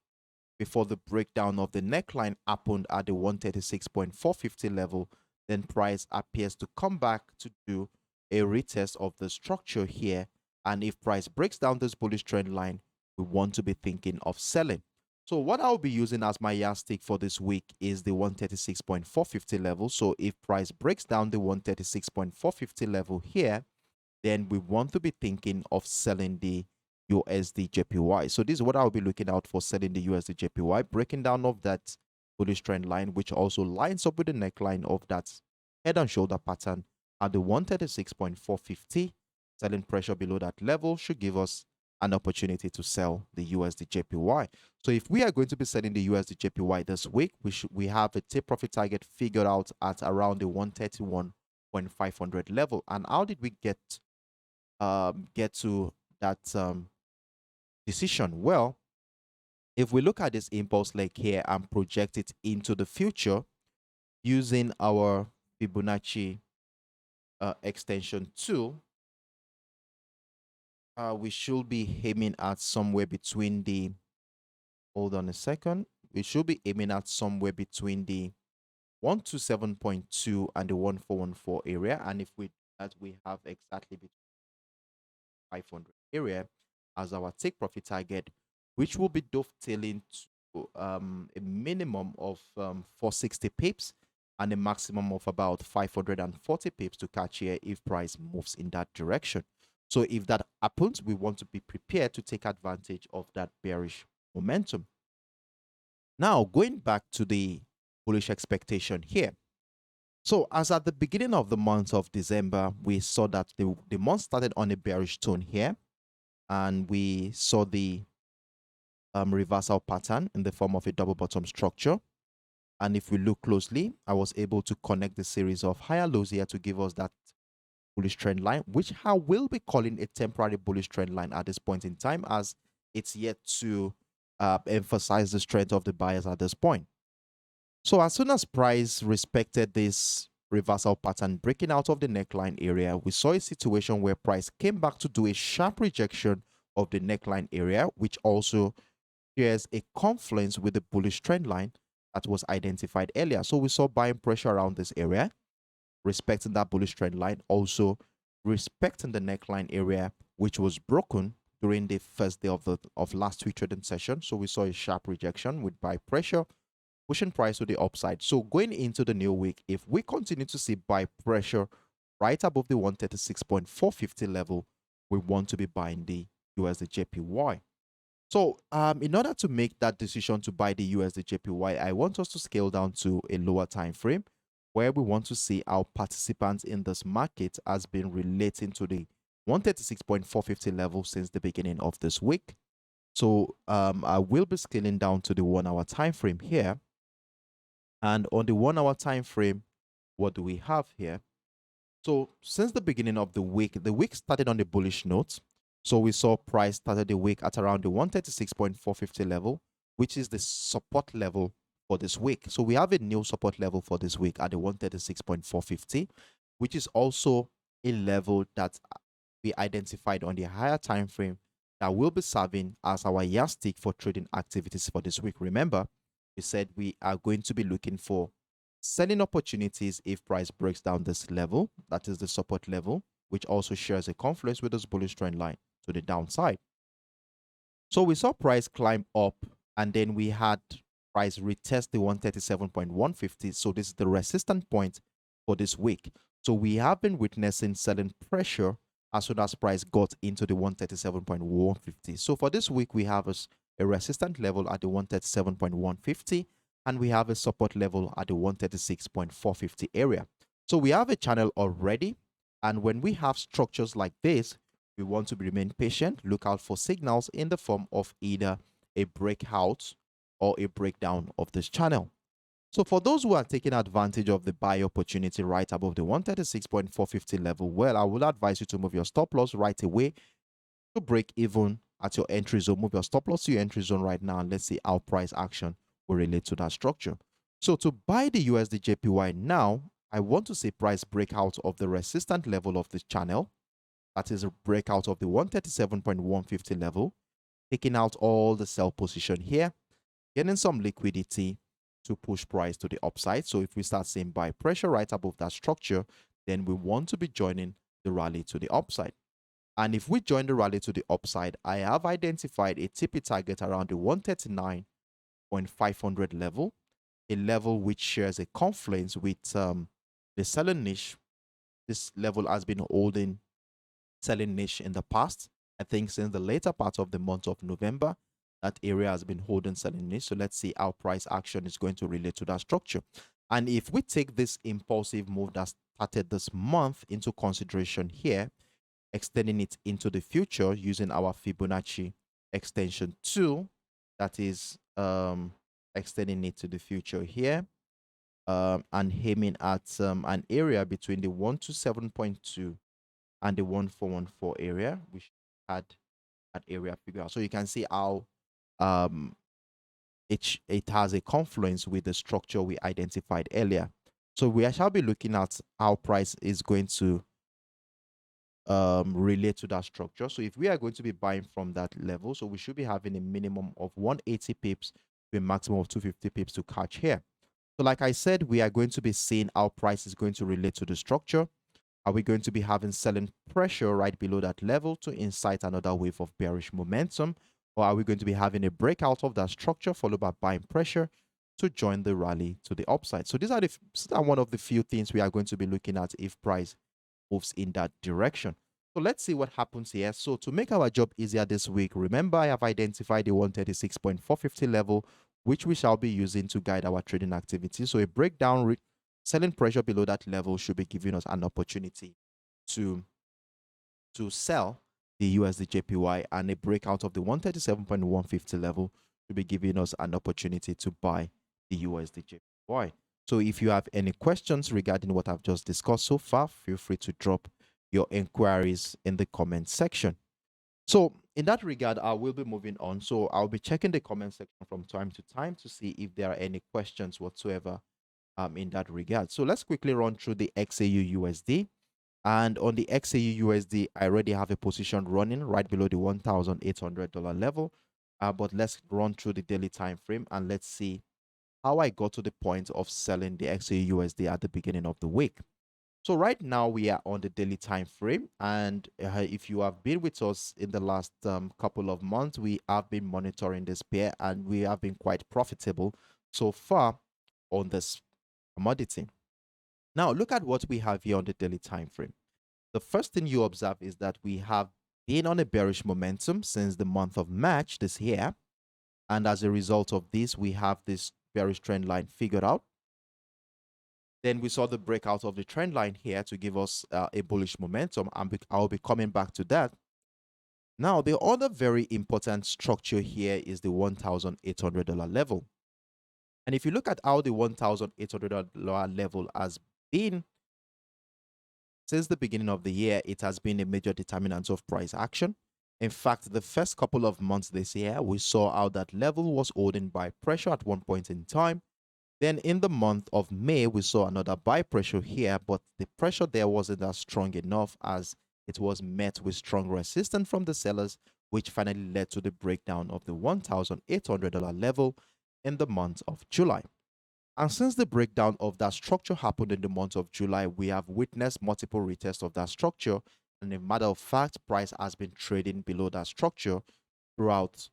before the breakdown of the neckline happened at the 136.450 level. Then price appears to come back to do a retest of the structure here. And if price breaks down this bullish trend line, we want to be thinking of selling. So what I'll be using as my yardstick for this week is the 136.450 level. So if price breaks down the 136.450 level here, then we want to be thinking of selling the USDJPY. So this is what I'll be looking out for, selling the USDJPY, breaking down of that bullish trend line, which also lines up with the neckline of that head and shoulder pattern at the 136.450. Selling pressure below that level should give us an opportunity to sell the USDJPY. So if we are going to be selling the USDJPY this week, we have a take profit target figured out at around the 131.500 level. And how did we get to that decision? Well, if we look at this impulse leg here and project it into the future using our Fibonacci extension tool, we should be aiming at somewhere between the, hold on a second, we should be aiming at somewhere between the 127.2 and the 1414 area. And if we do that, we have exactly between 500 area as our take profit target, which will be dovetailing to a minimum of 460 pips and a maximum of about 540 pips to catch here if price moves in that direction. So if that happens, we want to be prepared to take advantage of that bearish momentum. Now, going back to the bullish expectation here. So as at the beginning of the month of December, we saw that the month started on a bearish tone here. And we saw the reversal pattern in the form of a double bottom structure. And if we look closely, I was able to connect the series of higher lows here to give us that bullish trend line, which I will be calling a temporary bullish trend line at this point in time, as it's yet to emphasize the strength of the buyers at this point. So as soon as price respected this reversal pattern breaking out of the neckline area, we saw a situation where price came back to do a sharp rejection of the neckline area, which also shares a confluence with the bullish trend line that was identified earlier. So we saw buying pressure around this area, respecting that bullish trend line, also respecting the neckline area, which was broken during the first day of last week trading session. So we saw a sharp rejection with buy pressure, pushing price to the upside. So going into the new week, if we continue to see buy pressure right above the 136.450 level, we want to be buying the USDJPY. So in order to make that decision to buy the USDJPY, I want us to scale down to a lower time frame where we want to see how participants in this market has been relating to the 136.450 level since the beginning of this week. So I will be scaling down to the 1 hour time frame here. And on the 1 hour time frame, what do we have here? So since the beginning of the week started on the bullish note. So we saw price started the week at around the 136.450 level, which is the support level for this week. So we have a new support level for this week at the 136.450, which is also a level that we identified on the higher time frame that will be serving as our yardstick for trading activities for this week. Remember, we said we are going to be looking for selling opportunities if price breaks down this level, that is the support level, which also shares a confluence with this bullish trend line to the downside. So we saw price climb up, and then we had price retest the 137.150. So this is the resistance point for this week. So we have been witnessing selling pressure as soon as price got into the 137.150. So for this week, we have a resistance level at the 137.150, and we have a support level at the 136.450 area. So we have a channel already, and when we have structures like this, we want to remain patient, look out for signals in the form of either a breakout or a breakdown of this channel. So for those who are taking advantage of the buy opportunity right above the 136.450 level, well, I would advise you to move your stop loss right away to break even at your entry zone. Move your stop loss to your entry zone right now, and let's see how price action will relate to that structure. So to buy the USDJPY now, I want to see price breakout of the resistance level of this channel. That is a breakout of the 137.150 level, taking out all the sell position here, getting some liquidity to push price to the upside. So if we start seeing buy pressure right above that structure, then we want to be joining the rally to the upside. And if we join the rally to the upside, I have identified a TP target around the 139.500 level, a level which shares a confluence with the selling niche. This level has been holding selling niche in the past. I think since the later part of the month of November, that area has been holding selling niche. So let's see how price action is going to relate to that structure. And if we take this impulsive move that started this month into consideration here, extending it into the future using our Fibonacci extension tool, that is extending it to the future here, and aiming at an area between the 127.2 and the 1414 area, which had that area figure out. So you can see how it has a confluence with the structure we identified earlier. So we shall be looking at how price is going to relate to that structure. So if we are going to be buying from that level, so we should be having a minimum of 180 pips to a maximum of 250 pips to catch here. So like I said, we are going to be seeing how price is going to relate to the structure. Are we going to be having selling pressure right below that level to incite another wave of bearish momentum? Or are we going to be having a breakout of that structure followed by buying pressure to join the rally to the upside? So these are one of the few things we are going to be looking at if price moves in that direction. So let's see what happens here. So to make our job easier this week, remember I have identified the 136.450 level, which we shall be using to guide our trading activity. So a breakdown, selling pressure below that level should be giving us an opportunity to sell the USDJPY, and a breakout of the 137.150 level should be giving us an opportunity to buy the USDJPY. So if you have any questions regarding what I've just discussed so far, feel free to drop your inquiries in the comment section. So in that regard, I will be moving on. So I'll be checking the comment section from time to time to see if there are any questions whatsoever in that regard. So let's quickly run through the XAUUSD. And on the XAUUSD, I already have a position running right below the $1,800 level. But let's run through the daily time frame and let's see how I got to the point of selling the XAUUSD at the beginning of the week. So right now we are on the daily time frame, and if you have been with us in the last couple of months, we have been monitoring this pair, and we have been quite profitable so far on this commodity. Now look at what we have here on the daily time frame. The first thing you observe is that we have been on a bearish momentum since the month of March this year, and as a result of this, we have this bearish trend line figured out. Then we saw the breakout of the trend line here to give us a bullish momentum, and I'll be coming back to that. Now, the other very important structure here is the $1,800 level. And if you look at how the $1,800 level has been since the beginning of the year, it has been a major determinant of price action. In fact, the first couple of months this year, we saw how that level was holding by pressure at one point in time. Then in the month of May, we saw another buy pressure here, but the pressure there wasn't as strong enough as it was met with strong resistance from the sellers, which finally led to the breakdown of the $1,800 level in the month of July. And since the breakdown of that structure happened in the month of July, we have witnessed multiple retests of that structure. And a matter of fact, price has been trading below that structure throughout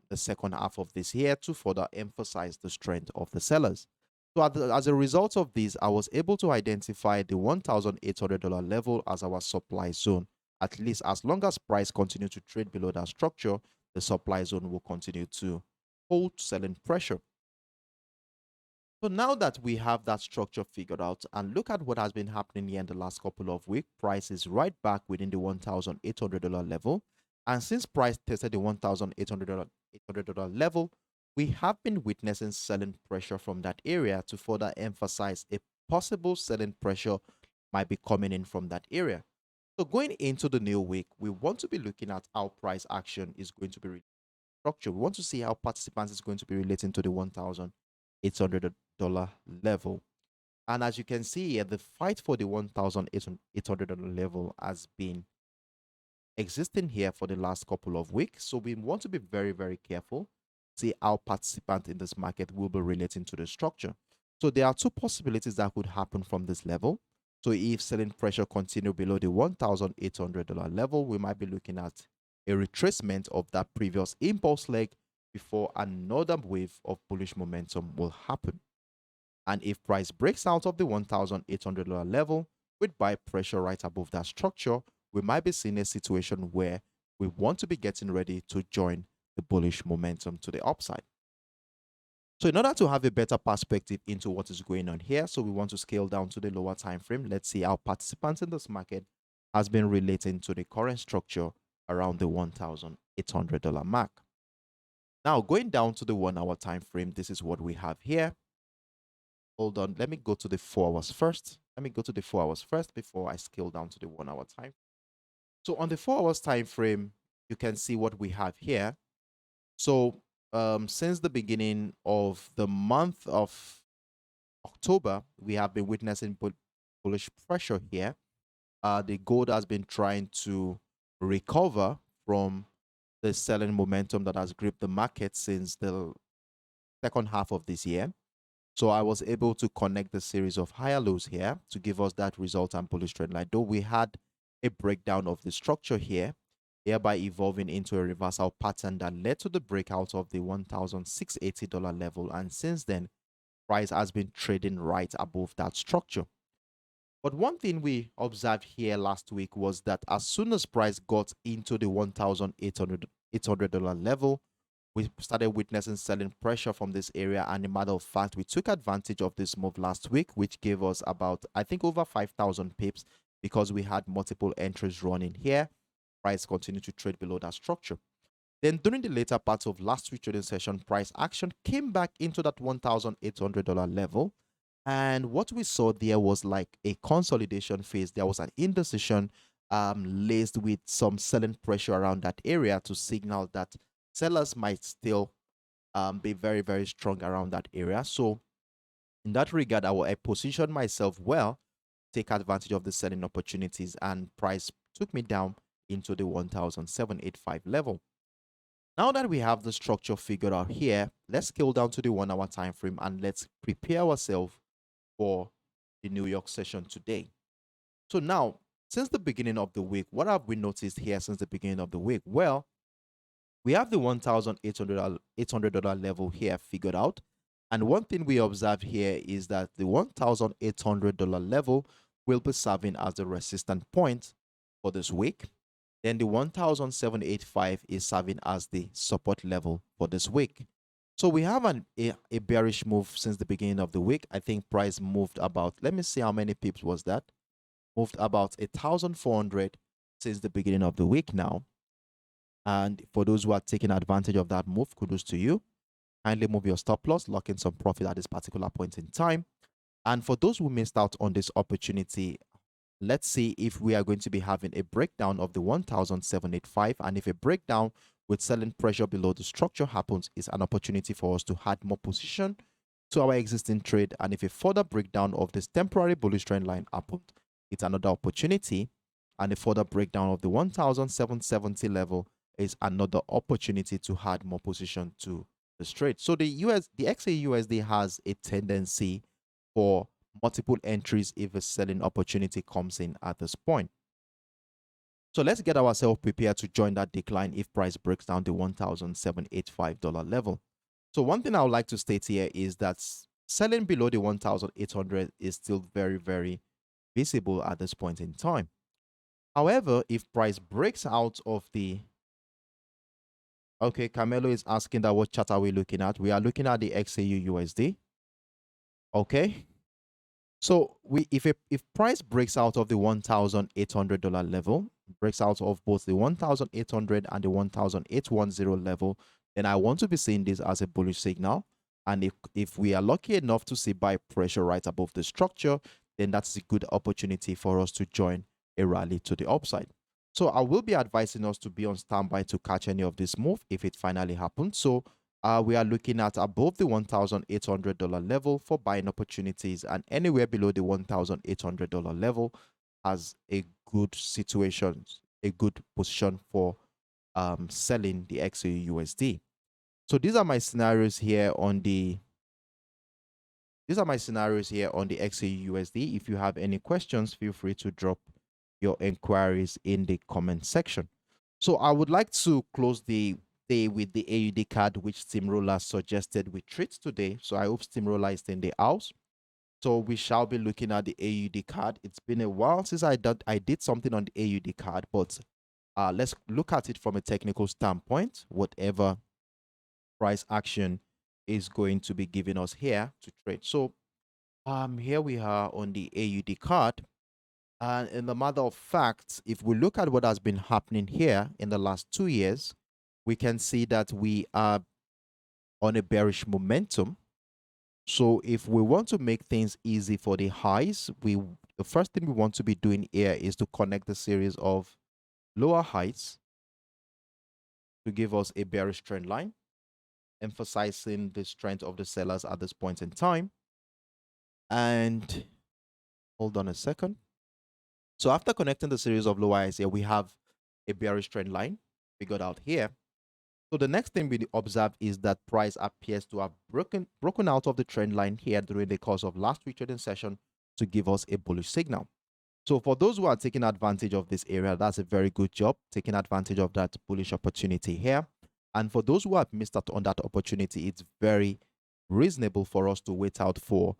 the second half of this year to further emphasize the strength of the sellers. So as a result of this, I was able to identify the $1,800 level as our supply zone. At least as long as price continues to trade below that structure, the supply zone will continue to hold selling pressure. So now that we have that structure figured out, and look at what has been happening here in the last couple of weeks, price is right back within the $1,800 level. And since price tested the $1,800 level, we have been witnessing selling pressure from that area to further emphasize a possible selling pressure might be coming in from that area. So going into the new week, we want to be looking at how price action is going to be structured. We want to see how participants is going to be relating to the $1,800 level. And as you can see here, the fight for the $1,800 level has been existing here for the last couple of weeks. So we want to be very, very careful, see how participants in this market will be relating to the structure. So there are two possibilities that could happen from this level. So if selling pressure continue below the $1,800 level, we might be looking at a retracement of that previous impulse leg before another wave of bullish momentum will happen. And if price breaks out of the $1,800 level with buy pressure right above that structure, we might be seeing a situation where we want to be getting ready to join the bullish momentum to the upside. So in order to have a better perspective into what is going on here, so we want to scale down to the lower time frame. Let's see how participants in this market has been relating to the current structure around the $1,800 mark. Now going down to the 1 hour time frame, this is what we have here. Hold on, let me go to the 4 hours first. Let me go to the 4 hours first before I scale down to the 1 hour time. So on the 4 hours time frame, you can see what we have here. So since the beginning of the month of October, we have been witnessing bullish pressure here. The gold has been trying to recover from the selling momentum that has gripped the market since the second half of this year. So I was able to connect the series of higher lows here to give us that result and bullish trend line. Though we had a breakdown of the structure here, thereby evolving into a reversal pattern that led to the breakout of the $1,680 level. And since then, price has been trading right above that structure. But one thing we observed here last week was that as soon as price got into the $1,800 level, we started witnessing selling pressure from this area. And a matter of fact, we took advantage of this move last week, which gave us about, I think, over 5,000 pips because we had multiple entries running here. Price continued to trade below that structure. Then during the later parts of last week's trading session, price action came back into that $1,800 level. And what we saw there was like a consolidation phase. There was an indecision laced with some selling pressure around that area to signal that sellers might still be very, very strong around that area. So in that regard, I positioned myself well, take advantage of the selling opportunities, and price took me down into the 1,785 level. Now that we have the structure figured out here, let's scale down to the 1 hour time frame and let's prepare ourselves for the New York session today. So now, since the beginning of the week, what have we noticed here since the beginning of the week? Well, we have the $1,800 level here figured out. And one thing we observe here is that the $1,800 level will be serving as the resistance point for this week. Then the 1,785 is serving as the support level for this week. So we have a bearish move since the beginning of the week. I think price moved about, let me see how many pips was that. Moved about 1,400 since the beginning of the week now. And for those who are taking advantage of that move, kudos to you. Kindly move your stop loss, lock in some profit at this particular point in time. And for those who missed out on this opportunity, let's see if we are going to be having a breakdown of the 1,785. And if a breakdown with selling pressure below the structure happens, it's an opportunity for us to add more position to our existing trade. And if a further breakdown of this temporary bullish trend line happens, it's another opportunity. And a further breakdown of the 1,770 level is another opportunity to add more position to the trade. So the XAUUSD has a tendency for multiple entries if a selling opportunity comes in at this point. So let's get ourselves prepared to join that decline if price breaks down the $1,785 level. So one thing I would like to state here is that selling below the 1,800 is still very, very visible at this point in time. However, if price breaks out of the okay, Camelo is asking that what chart are we looking at? We are looking at the XAUUSD. Okay. So if price breaks out of the $1,800 level, breaks out of both the 1,800 and the 1,810 level, then I want to be seeing this as a bullish signal. And if we are lucky enough to see buy pressure right above the structure, then that's a good opportunity for us to join a rally to the upside. So I will be advising us to be on standby to catch any of this move if it finally happens. So we are looking at above the $1,800 level for buying opportunities, and anywhere below the $1,800 level has a good situation, a good position for selling the XAUUSD. So these are my scenarios here on the XAUUSD. If you have any questions, feel free to drop your inquiries in the comment section. So I would like to close the day with the AUDCAD, which Steamroller suggested we treat today. So I hope Steamroller is in the house. So we shall be looking at the AUDCAD. It's been a while since I did something on the AUDCAD, but let's look at it from a technical standpoint. Whatever price action is going to be giving us here to trade. So here we are on the AUDCAD. And in the matter of fact, if we look at what has been happening here in the last 2 years, we can see that we are on a bearish momentum. So if we want to make things easy for the highs, the first thing we want to be doing here is to connect the series of lower heights to give us a bearish trend line, emphasizing the strength of the sellers at this point in time. And hold on a second. So after connecting the series of lower highs here, we have a bearish trend line figured out here. So the next thing we observe is that price appears to have broken out of the trend line here during the course of last week's trading session to give us a bullish signal. So for those who are taking advantage of this area, that's a very good job, taking advantage of that bullish opportunity here. And for those who have missed out on that opportunity, it's very reasonable for us to wait out for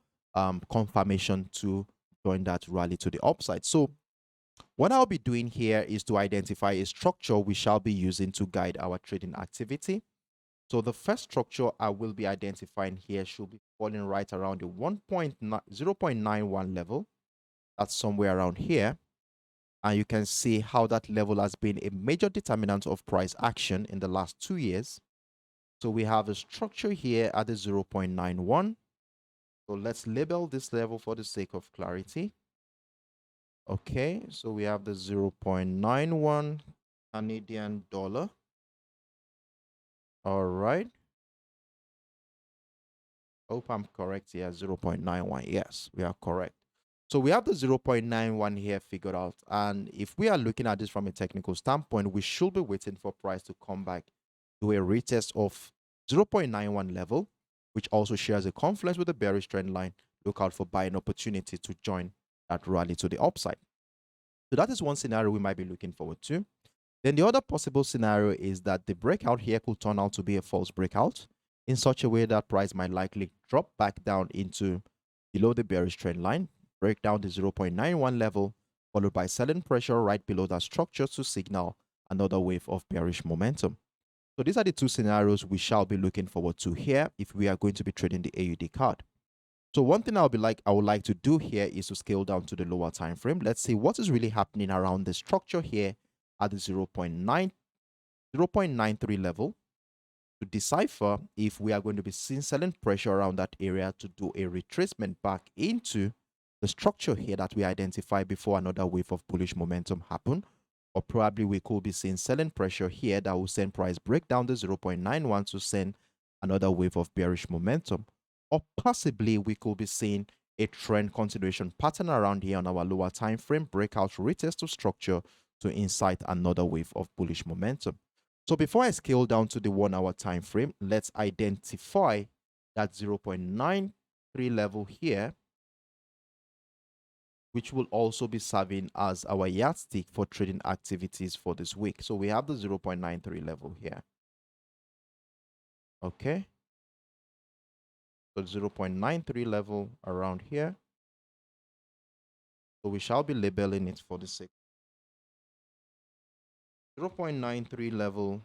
confirmation to join that rally to the upside. So what I'll be doing here is to identify a structure we shall be using to guide our trading activity. So the first structure I will be identifying here should be falling right around the 0.91 level. That's somewhere around here. And you can see how that level has been a major determinant of price action in the last 2 years. So we have a structure here at the 0.91. So let's label this level for the sake of clarity. Okay, so we have the 0.91 Canadian dollar. All right. Hope I'm correct here, 0.91. Yes, we are correct. So we have the 0.91 here figured out. And if we are looking at this from a technical standpoint, we should be waiting for price to come back to a retest of 0.91 level, which also shares a confluence with the bearish trend line, look out for buying opportunity to join that rally to the upside. So that is one scenario we might be looking forward to. Then the other possible scenario is that the breakout here could turn out to be a false breakout in such a way that price might likely drop back down into below the bearish trend line, break down the 0.91 level, followed by selling pressure right below that structure to signal another wave of bearish momentum. So these are the two scenarios we shall be looking forward to here if we are going to be trading the AUD card. So one thing I would like to do here is to scale down to the lower time frame. Let's see what is really happening around the structure here at the 0.93 level to decipher if we are going to be seeing selling pressure around that area to do a retracement back into the structure here that we identified before another wave of bullish momentum happen, or probably we could be seeing selling pressure here that will send price break down the 0.91 to send another wave of bearish momentum, or possibly we could be seeing a trend continuation pattern around here on our lower time frame, breakout retest to structure to incite another wave of bullish momentum. So before I scale down to the 1 hour time frame, let's identify that 0.93 level here, which will also be serving as our yardstick for trading activities for this week. So we have the 0.93 level here. Okay. So 0.93 level around here. So we shall be labeling it for the sake. 0.93 level.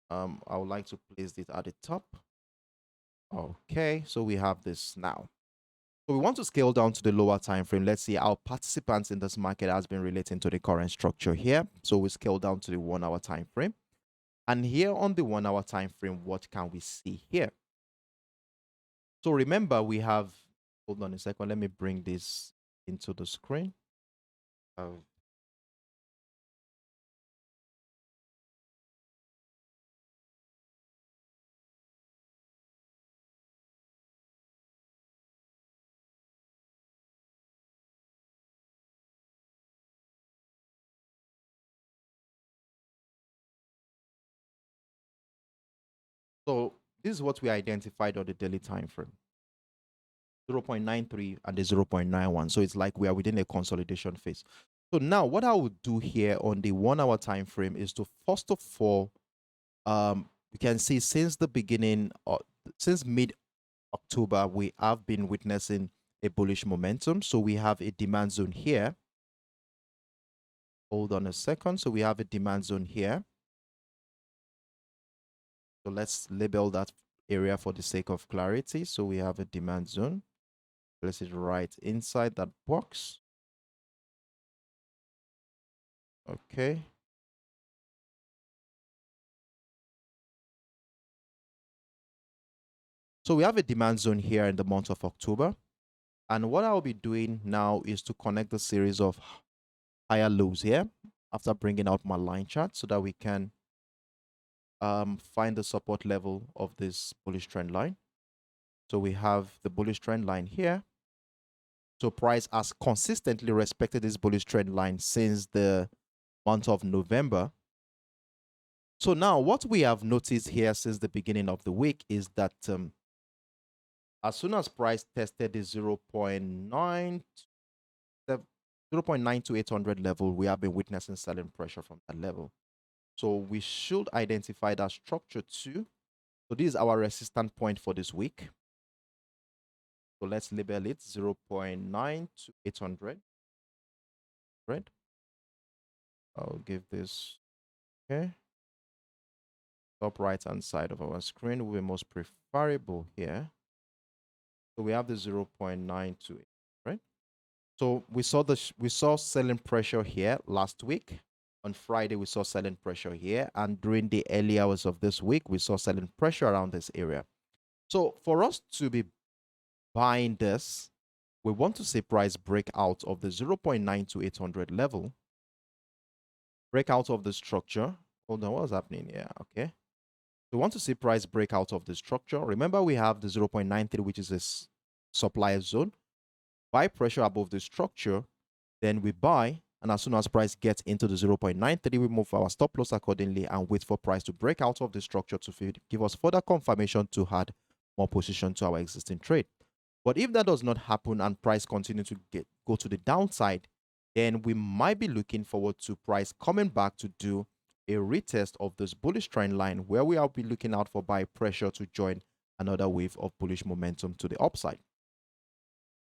I would like to place it at the top. Okay, so we have this now. So we want to scale down to the lower time frame. Let's see how participants in this market has been relating to the current structure here. So we scale down to the 1 hour time frame. And here on the 1 hour time frame, what can we see here? So remember, we have, hold on a second, let me bring this into the screen. So this is what we identified on the daily time frame. 0.93 and the 0.91. So it's like we are within a consolidation phase. So now what I would do here on the 1 hour time frame is to first of all, you can see since the beginning, since mid-October, we have been witnessing a bullish momentum. So we have a demand zone here. Hold on a second. So we have a demand zone here. So let's label that area for the sake of clarity. So we have a demand zone. Place it right inside that box. Okay. So we have a demand zone here in the month of October. And what I'll be doing now is to connect the series of higher lows here after bringing out my line chart so that we can find the support level of this bullish trend line. So we have the bullish trend line here. So price has consistently respected this bullish trend line since the month of November. So now what we have noticed here since the beginning of the week is that as soon as price tested the 0.92800 level, we have been witnessing selling pressure from that level. So we should identify that structure too. So this is our resistance point for this week. So let's label it 0.92800. Right? I'll give this, okay. Top right hand side of our screen will be most preferable here. So we have the 0.928, right? So we saw selling pressure here last week. On Friday, we saw selling pressure here. And during the early hours of this week, we saw selling pressure around this area. So for us to be buying this, we want to see price break out of the 0.92800 level. Break out of the structure. Hold on, what's happening here? Okay. We want to see price break out of the structure. Remember, we have the 0.93, which is a supply zone. Buy pressure above the structure, then we buy, and as soon as price gets into the 0.93, we move our stop loss accordingly and wait for price to break out of the structure to give us further confirmation to add more position to our existing trade. But if that does not happen and price continue to go to the downside, then we might be looking forward to price coming back to do a retest of this bullish trend line, where we will be looking out for buy pressure to join another wave of bullish momentum to the upside.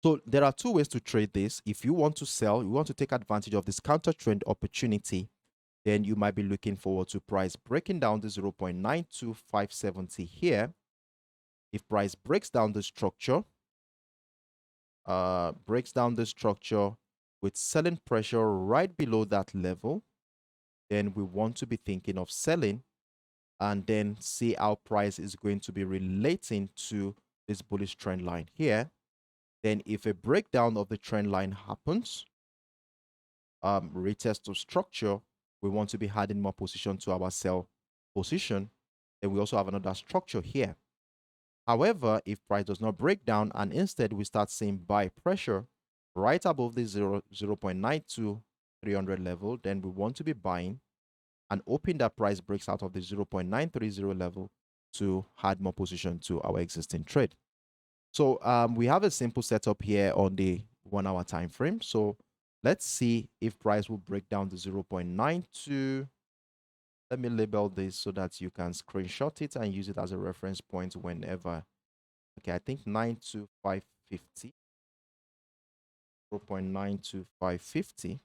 So there are two ways to trade this. If you want to sell, you want to take advantage of this counter trend opportunity, then you might be looking forward to price breaking down the 0.92570 here. If price breaks down the structure, with selling pressure right below that level, then we want to be thinking of selling and then see how price is going to be relating to this bullish trend line here. Then if a breakdown of the trend line happens, retest of structure, we want to be adding more position to our sell position. Then we also have another structure here. However, if price does not break down and instead we start seeing buy pressure right above the 0.92300 level, then we want to be buying and hoping that price breaks out of the 0.930 level to add more position to our existing trade. So we have a simple setup here on the 1 hour time frame. So let's see if price will break down to 0.92. Let me label this so that you can screenshot it and use it as a reference point whenever. Okay, I think 92550. 0.92550.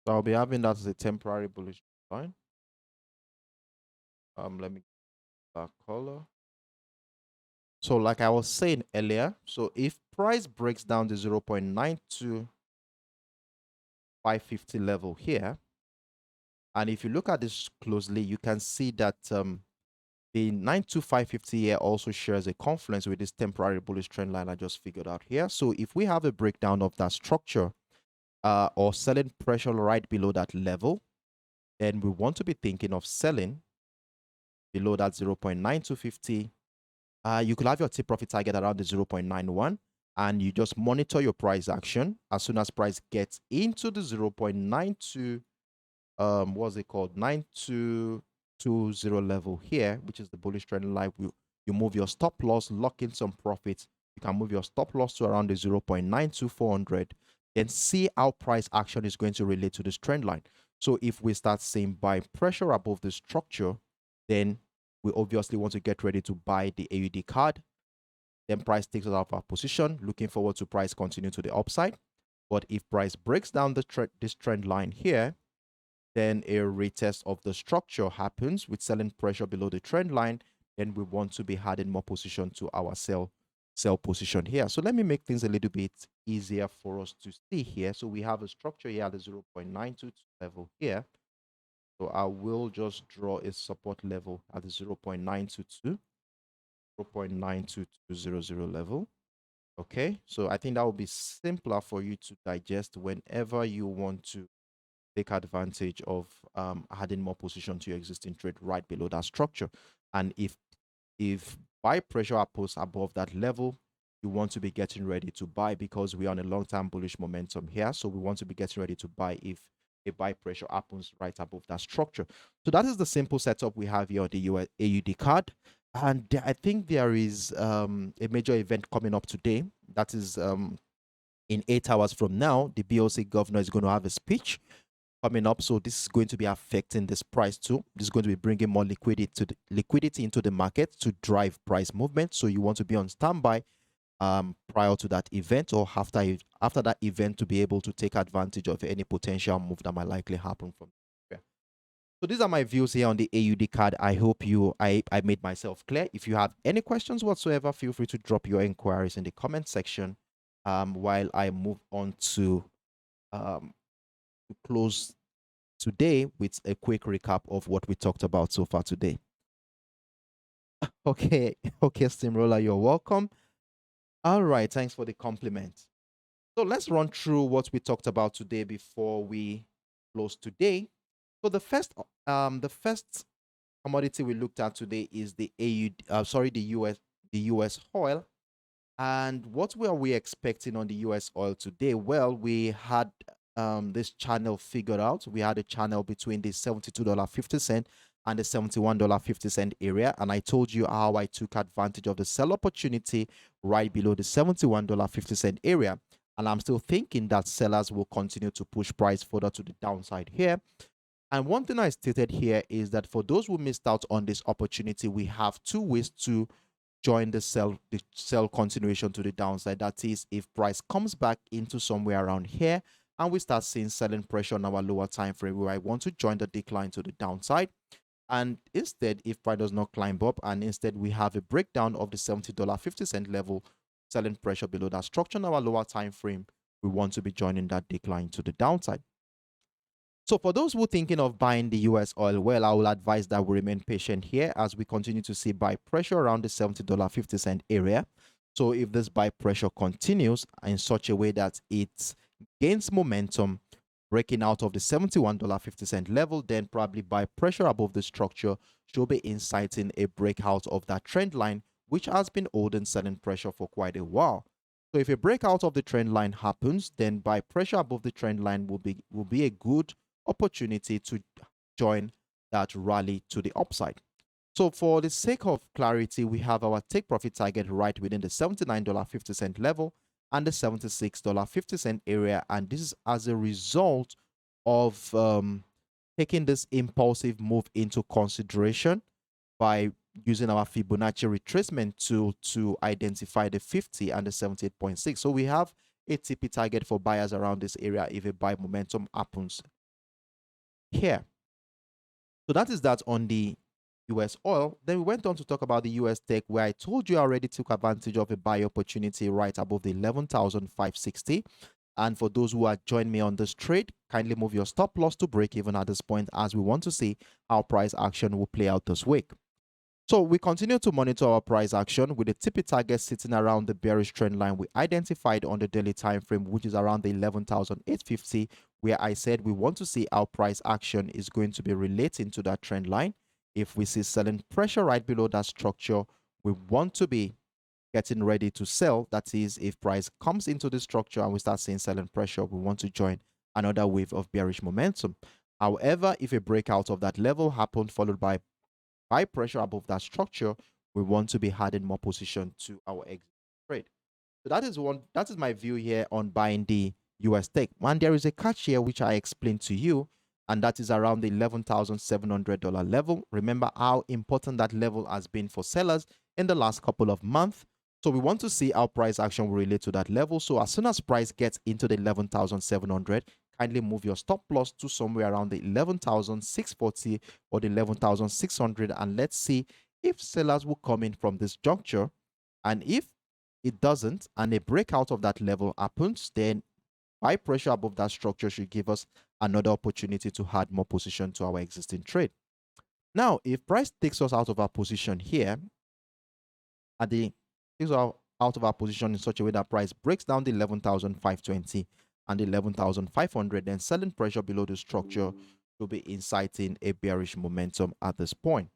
So I'll be having that as a temporary bullish line. Let me get that color. So like I was saying earlier, so if price breaks down the 0.92550 level here, and if you look at this closely, you can see that the 92550 here also shares a confluence with this temporary bullish trend line I just figured out here. So if we have a breakdown of that structure or selling pressure right below that level, then we want to be thinking of selling below that 0.9250. You could have your take profit target around the 0.91, and you just monitor your price action. As soon as price gets into the 0.92, what's it called, 9220 level here, which is the bullish trend line, you move your stop loss, lock in some profits. You can move your stop loss to around the 0.92400, then see how price action is going to relate to this trend line. So if we start seeing buy pressure above the structure, then we obviously want to get ready to buy the AUDCAD. Then price takes us out of our position, looking forward to price continue to the upside. But if price breaks down this trend line here, then a retest of the structure happens with selling pressure below the trend line. Then we want to be adding more position to our sell position here. So let me make things a little bit easier for us to see here. So we have a structure here at the 0.92 level here. So I will just draw a support level at the 0.922, 0.92200 level. Okay, so I think that will be simpler for you to digest whenever you want to take advantage of adding more position to your existing trade right below that structure. And if buy pressure happens above that level, you want to be getting ready to buy, because we are on a long-term bullish momentum here. So we want to be getting ready to buy if a buy pressure happens right above that structure. So that is the simple setup we have here on the AUDCAD. And I think there is a major event coming up today. That is in 8 hours from now, the BOC governor is going to have a speech coming up. So this is going to be affecting this price too. This is going to be bringing more liquidity into the market to drive price movement. So you want to be on standby prior to that event or after that event to be able to take advantage of any potential move that might likely happen from there. So these are my views here on the AUDCAD. I hope I made myself clear. If you have any questions whatsoever, feel free to drop your inquiries in the comment section while I move on to close today with a quick recap of what we talked about so far today. Okay, Steamroller, you're welcome. All right, thanks for the compliment. So let's run through what we talked about today before we close today. So the first commodity we looked at today is the the US oil. And what were we expecting on the US oil today? Well, we had this channel figured out. We had a channel between the $72.50 and the $71.50 area. And I told you how I took advantage of the sell opportunity right below the $71.50 area. And I'm still thinking that sellers will continue to push price further to the downside here. And one thing I stated here is that for those who missed out on this opportunity, we have two ways to join the sell continuation to the downside. That is, if price comes back into somewhere around here and we start seeing selling pressure on our lower time frame, where I want to join the decline to the downside. And instead, if price does not climb up and instead we have a breakdown of the $70.50 level, selling pressure below that structure on our lower time frame, we want to be joining that decline to the downside. So for those who are thinking of buying the US oil, well, I will advise that we remain patient here as we continue to see buy pressure around the $70.50 area. So if this buy pressure continues in such a way that it gains momentum, breaking out of the $71.50 level, then probably buy pressure above the structure should be inciting a breakout of that trend line, which has been holding selling pressure for quite a while. So if a breakout of the trend line happens, then buy pressure above the trend line will be a good opportunity to join that rally to the upside. So for the sake of clarity, we have our take profit target right within the $79.50 level and the $76.50 area. And this is as a result of taking this impulsive move into consideration by using our Fibonacci retracement tool to identify the 50 and the 78.6. So we have a TP target for buyers around this area if a buy momentum happens here. So that is that on the US oil. Then we went on to talk about the US tech, where I told you I already took advantage of a buy opportunity right above the 11,560. And for those who are joining me on this trade, kindly move your stop loss to break even at this point, as we want to see how price action will play out this week. So we continue to monitor our price action with the TP target sitting around the bearish trend line we identified on the daily time frame, which is around the 11,850, where I said we want to see how price action is going to be relating to that trend line. If we see selling pressure right below that structure, we want to be getting ready to sell. That is, if price comes into the structure and we start seeing selling pressure, we want to join another wave of bearish momentum. However, if a breakout of that level happened followed by buy pressure above that structure, we want to be adding more position to our exit trade. So that is my view here on buying the US tech. And there is a catch here which I explained to you, and that is around the $11,700 level. Remember how important that level has been for sellers in the last couple of months. So we want to see how price action will relate to that level. So as soon as price gets into the 11,700, kindly move your stop loss to somewhere around the 11,640 or the 11,600, and let's see if sellers will come in from this juncture. And if it doesn't and a breakout of that level happens, then buy pressure above that structure should give us another opportunity to add more position to our existing trade. Now, if price takes us out of our position here, at the takes us out of our position in such a way that price breaks down the 11,520 and 11,500, then selling pressure below the structure will be inciting a bearish momentum at this point.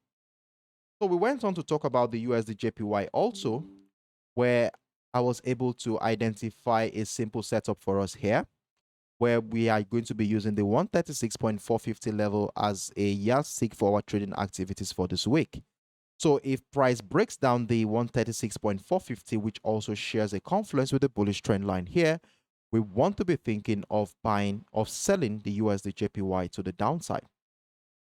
So we went on to talk about the USDJPY also, where I was able to identify a simple setup for us here, where we are going to be using the 136.450 level as a yardstick for our trading activities for this week. So if price breaks down the 136.450, which also shares a confluence with the bullish trend line here, we want to be thinking of selling the USDJPY to the downside.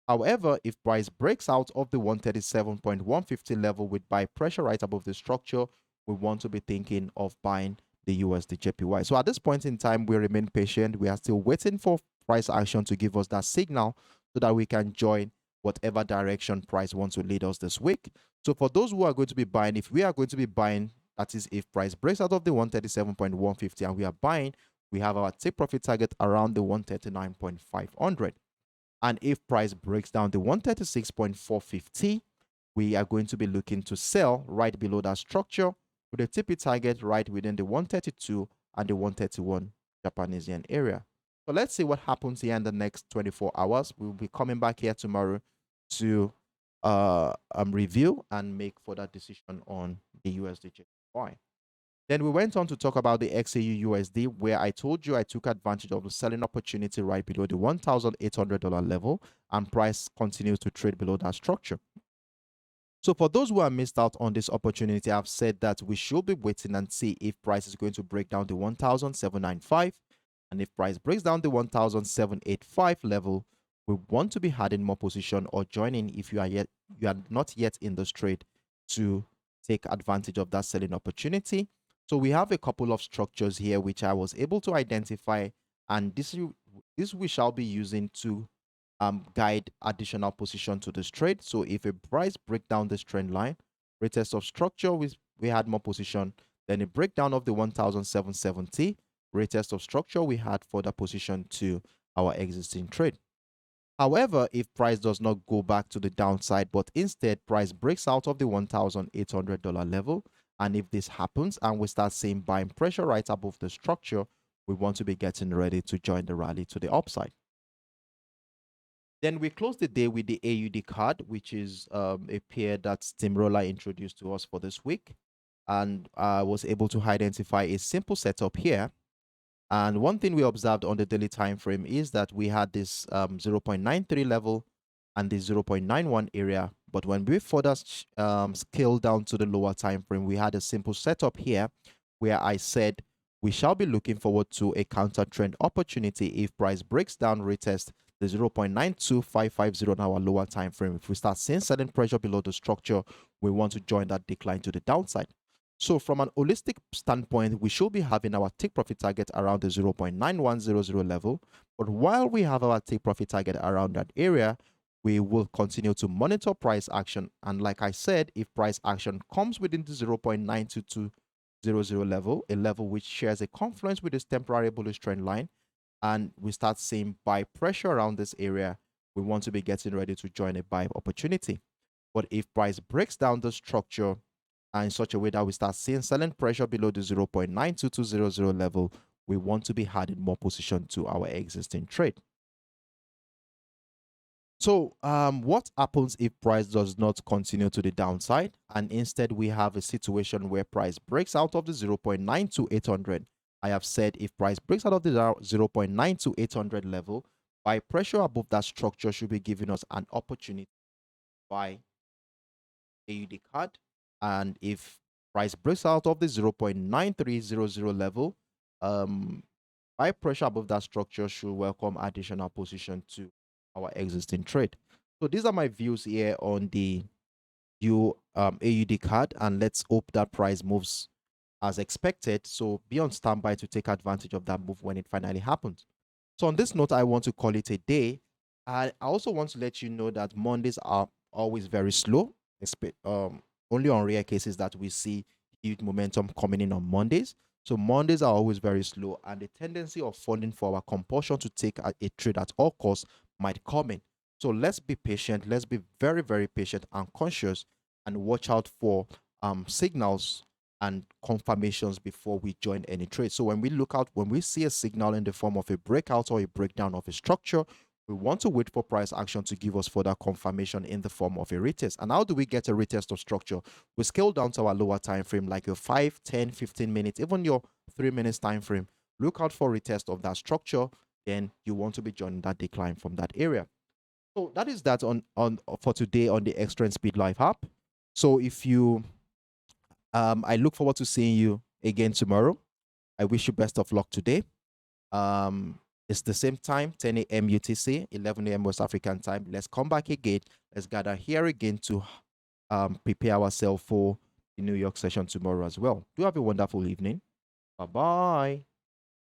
However, if price breaks out of the 137.150 level with buy pressure right above the structure, we want to be thinking of buying the USDJPY. So at this point in time, we remain patient. We are still waiting for price action to give us that signal so that we can join whatever direction price wants to lead us this week. So for those who are going to be buying, if we are going to be buying, that is, if price breaks out of the 137.150 and we are buying, we have our take profit target around the 139.500. And if price breaks down the 136.450, we are going to be looking to sell right below that structure with a TP target right within the 132 and the 131 Japanese yen area. So let's see what happens here in the next 24 hours. We'll be coming back here tomorrow to review and make further decision on the USDJPY. Then we went on to talk about the XAUUSD, where I told you I took advantage of the selling opportunity right below the $1,800 level, and price continues to trade below that structure. So for those who have missed out on this opportunity, I've said that we should be waiting and see if price is going to break down the 1,795. And if price breaks down the 1,785 level, we want to be adding more position or joining if you are not yet in this trade to take advantage of that selling opportunity. So we have a couple of structures here which I was able to identify, and this we shall be using to guide additional position to this trade. So if a price break down this trend line, retest of structure, we had more position. Then a breakdown of the 1,770, retest of structure, we had further position to our existing trade. However, if price does not go back to the downside, but instead price breaks out of the $1,800 level, and if this happens and we start seeing buying pressure right above the structure, we want to be getting ready to join the rally to the upside. Then we close the day with the AUDCAD, which is a pair that Steamroller introduced to us for this week. And I was able to identify a simple setup here. And one thing we observed on the daily time frame is that we had this 0.93 level and the 0.91 area. But when we further scale down to the lower time frame, we had a simple setup here where I said we shall be looking forward to a counter trend opportunity if price breaks down, retest the 0.92550 on our lower time frame. If we start seeing certain pressure below the structure, we want to join that decline to the downside. So from an holistic standpoint, we should be having our take profit target around the 0.9100 level. But while we have our take profit target around that area, we will continue to monitor price action. And like I said, if price action comes within the 0.92200 level, a level which shares a confluence with this temporary bullish trend line, and we start seeing buy pressure around this area, we want to be getting ready to join a buy opportunity. But if price breaks down the structure and in such a way that we start seeing selling pressure below the 0.92200 level, we want to be adding more position to our existing trade. So what happens if price does not continue to the downside and instead we have a situation where price breaks out of the 0.92800? I have said if price breaks out of the 0.92800 level, buy pressure above that structure should be giving us an opportunity to buy AUDCAD. And if price breaks out of the 0.9300 level, buy pressure above that structure should welcome additional position to our existing trade. So these are my views here on the AUDCAD, and let's hope that price moves as expected. So be on standby to take advantage of that move when it finally happens. So on this note, I want to call it a day. I also want to let you know that Mondays are always very slow, only on rare cases that we see huge momentum coming in on Mondays. So Mondays are always very slow, and the tendency of falling for our compulsion to take a trade at all costs might come in. So let's be patient. Let's be very, very patient and conscious, and watch out for signals and confirmations before we join any trade. So when we see a signal in the form of a breakout or a breakdown of a structure, we want to wait for price action to give us further confirmation in the form of a retest. And how do we get a retest of structure? We scale down to our lower time frame, like your 5, 10, 15 minutes, even your 3 minutes time frame. Look out for retest of that structure. Then you want to be joining that decline from that area. So that is that on for today on the Extra and Speed Live app. So if you I look forward to seeing you again tomorrow. I wish you best of luck today. It's the same time, 10 a.m. UTC, 11 a.m. West African time. Let's come back again. Let's gather here again to prepare ourselves for the New York session tomorrow as well. Do have a wonderful evening. Bye-bye.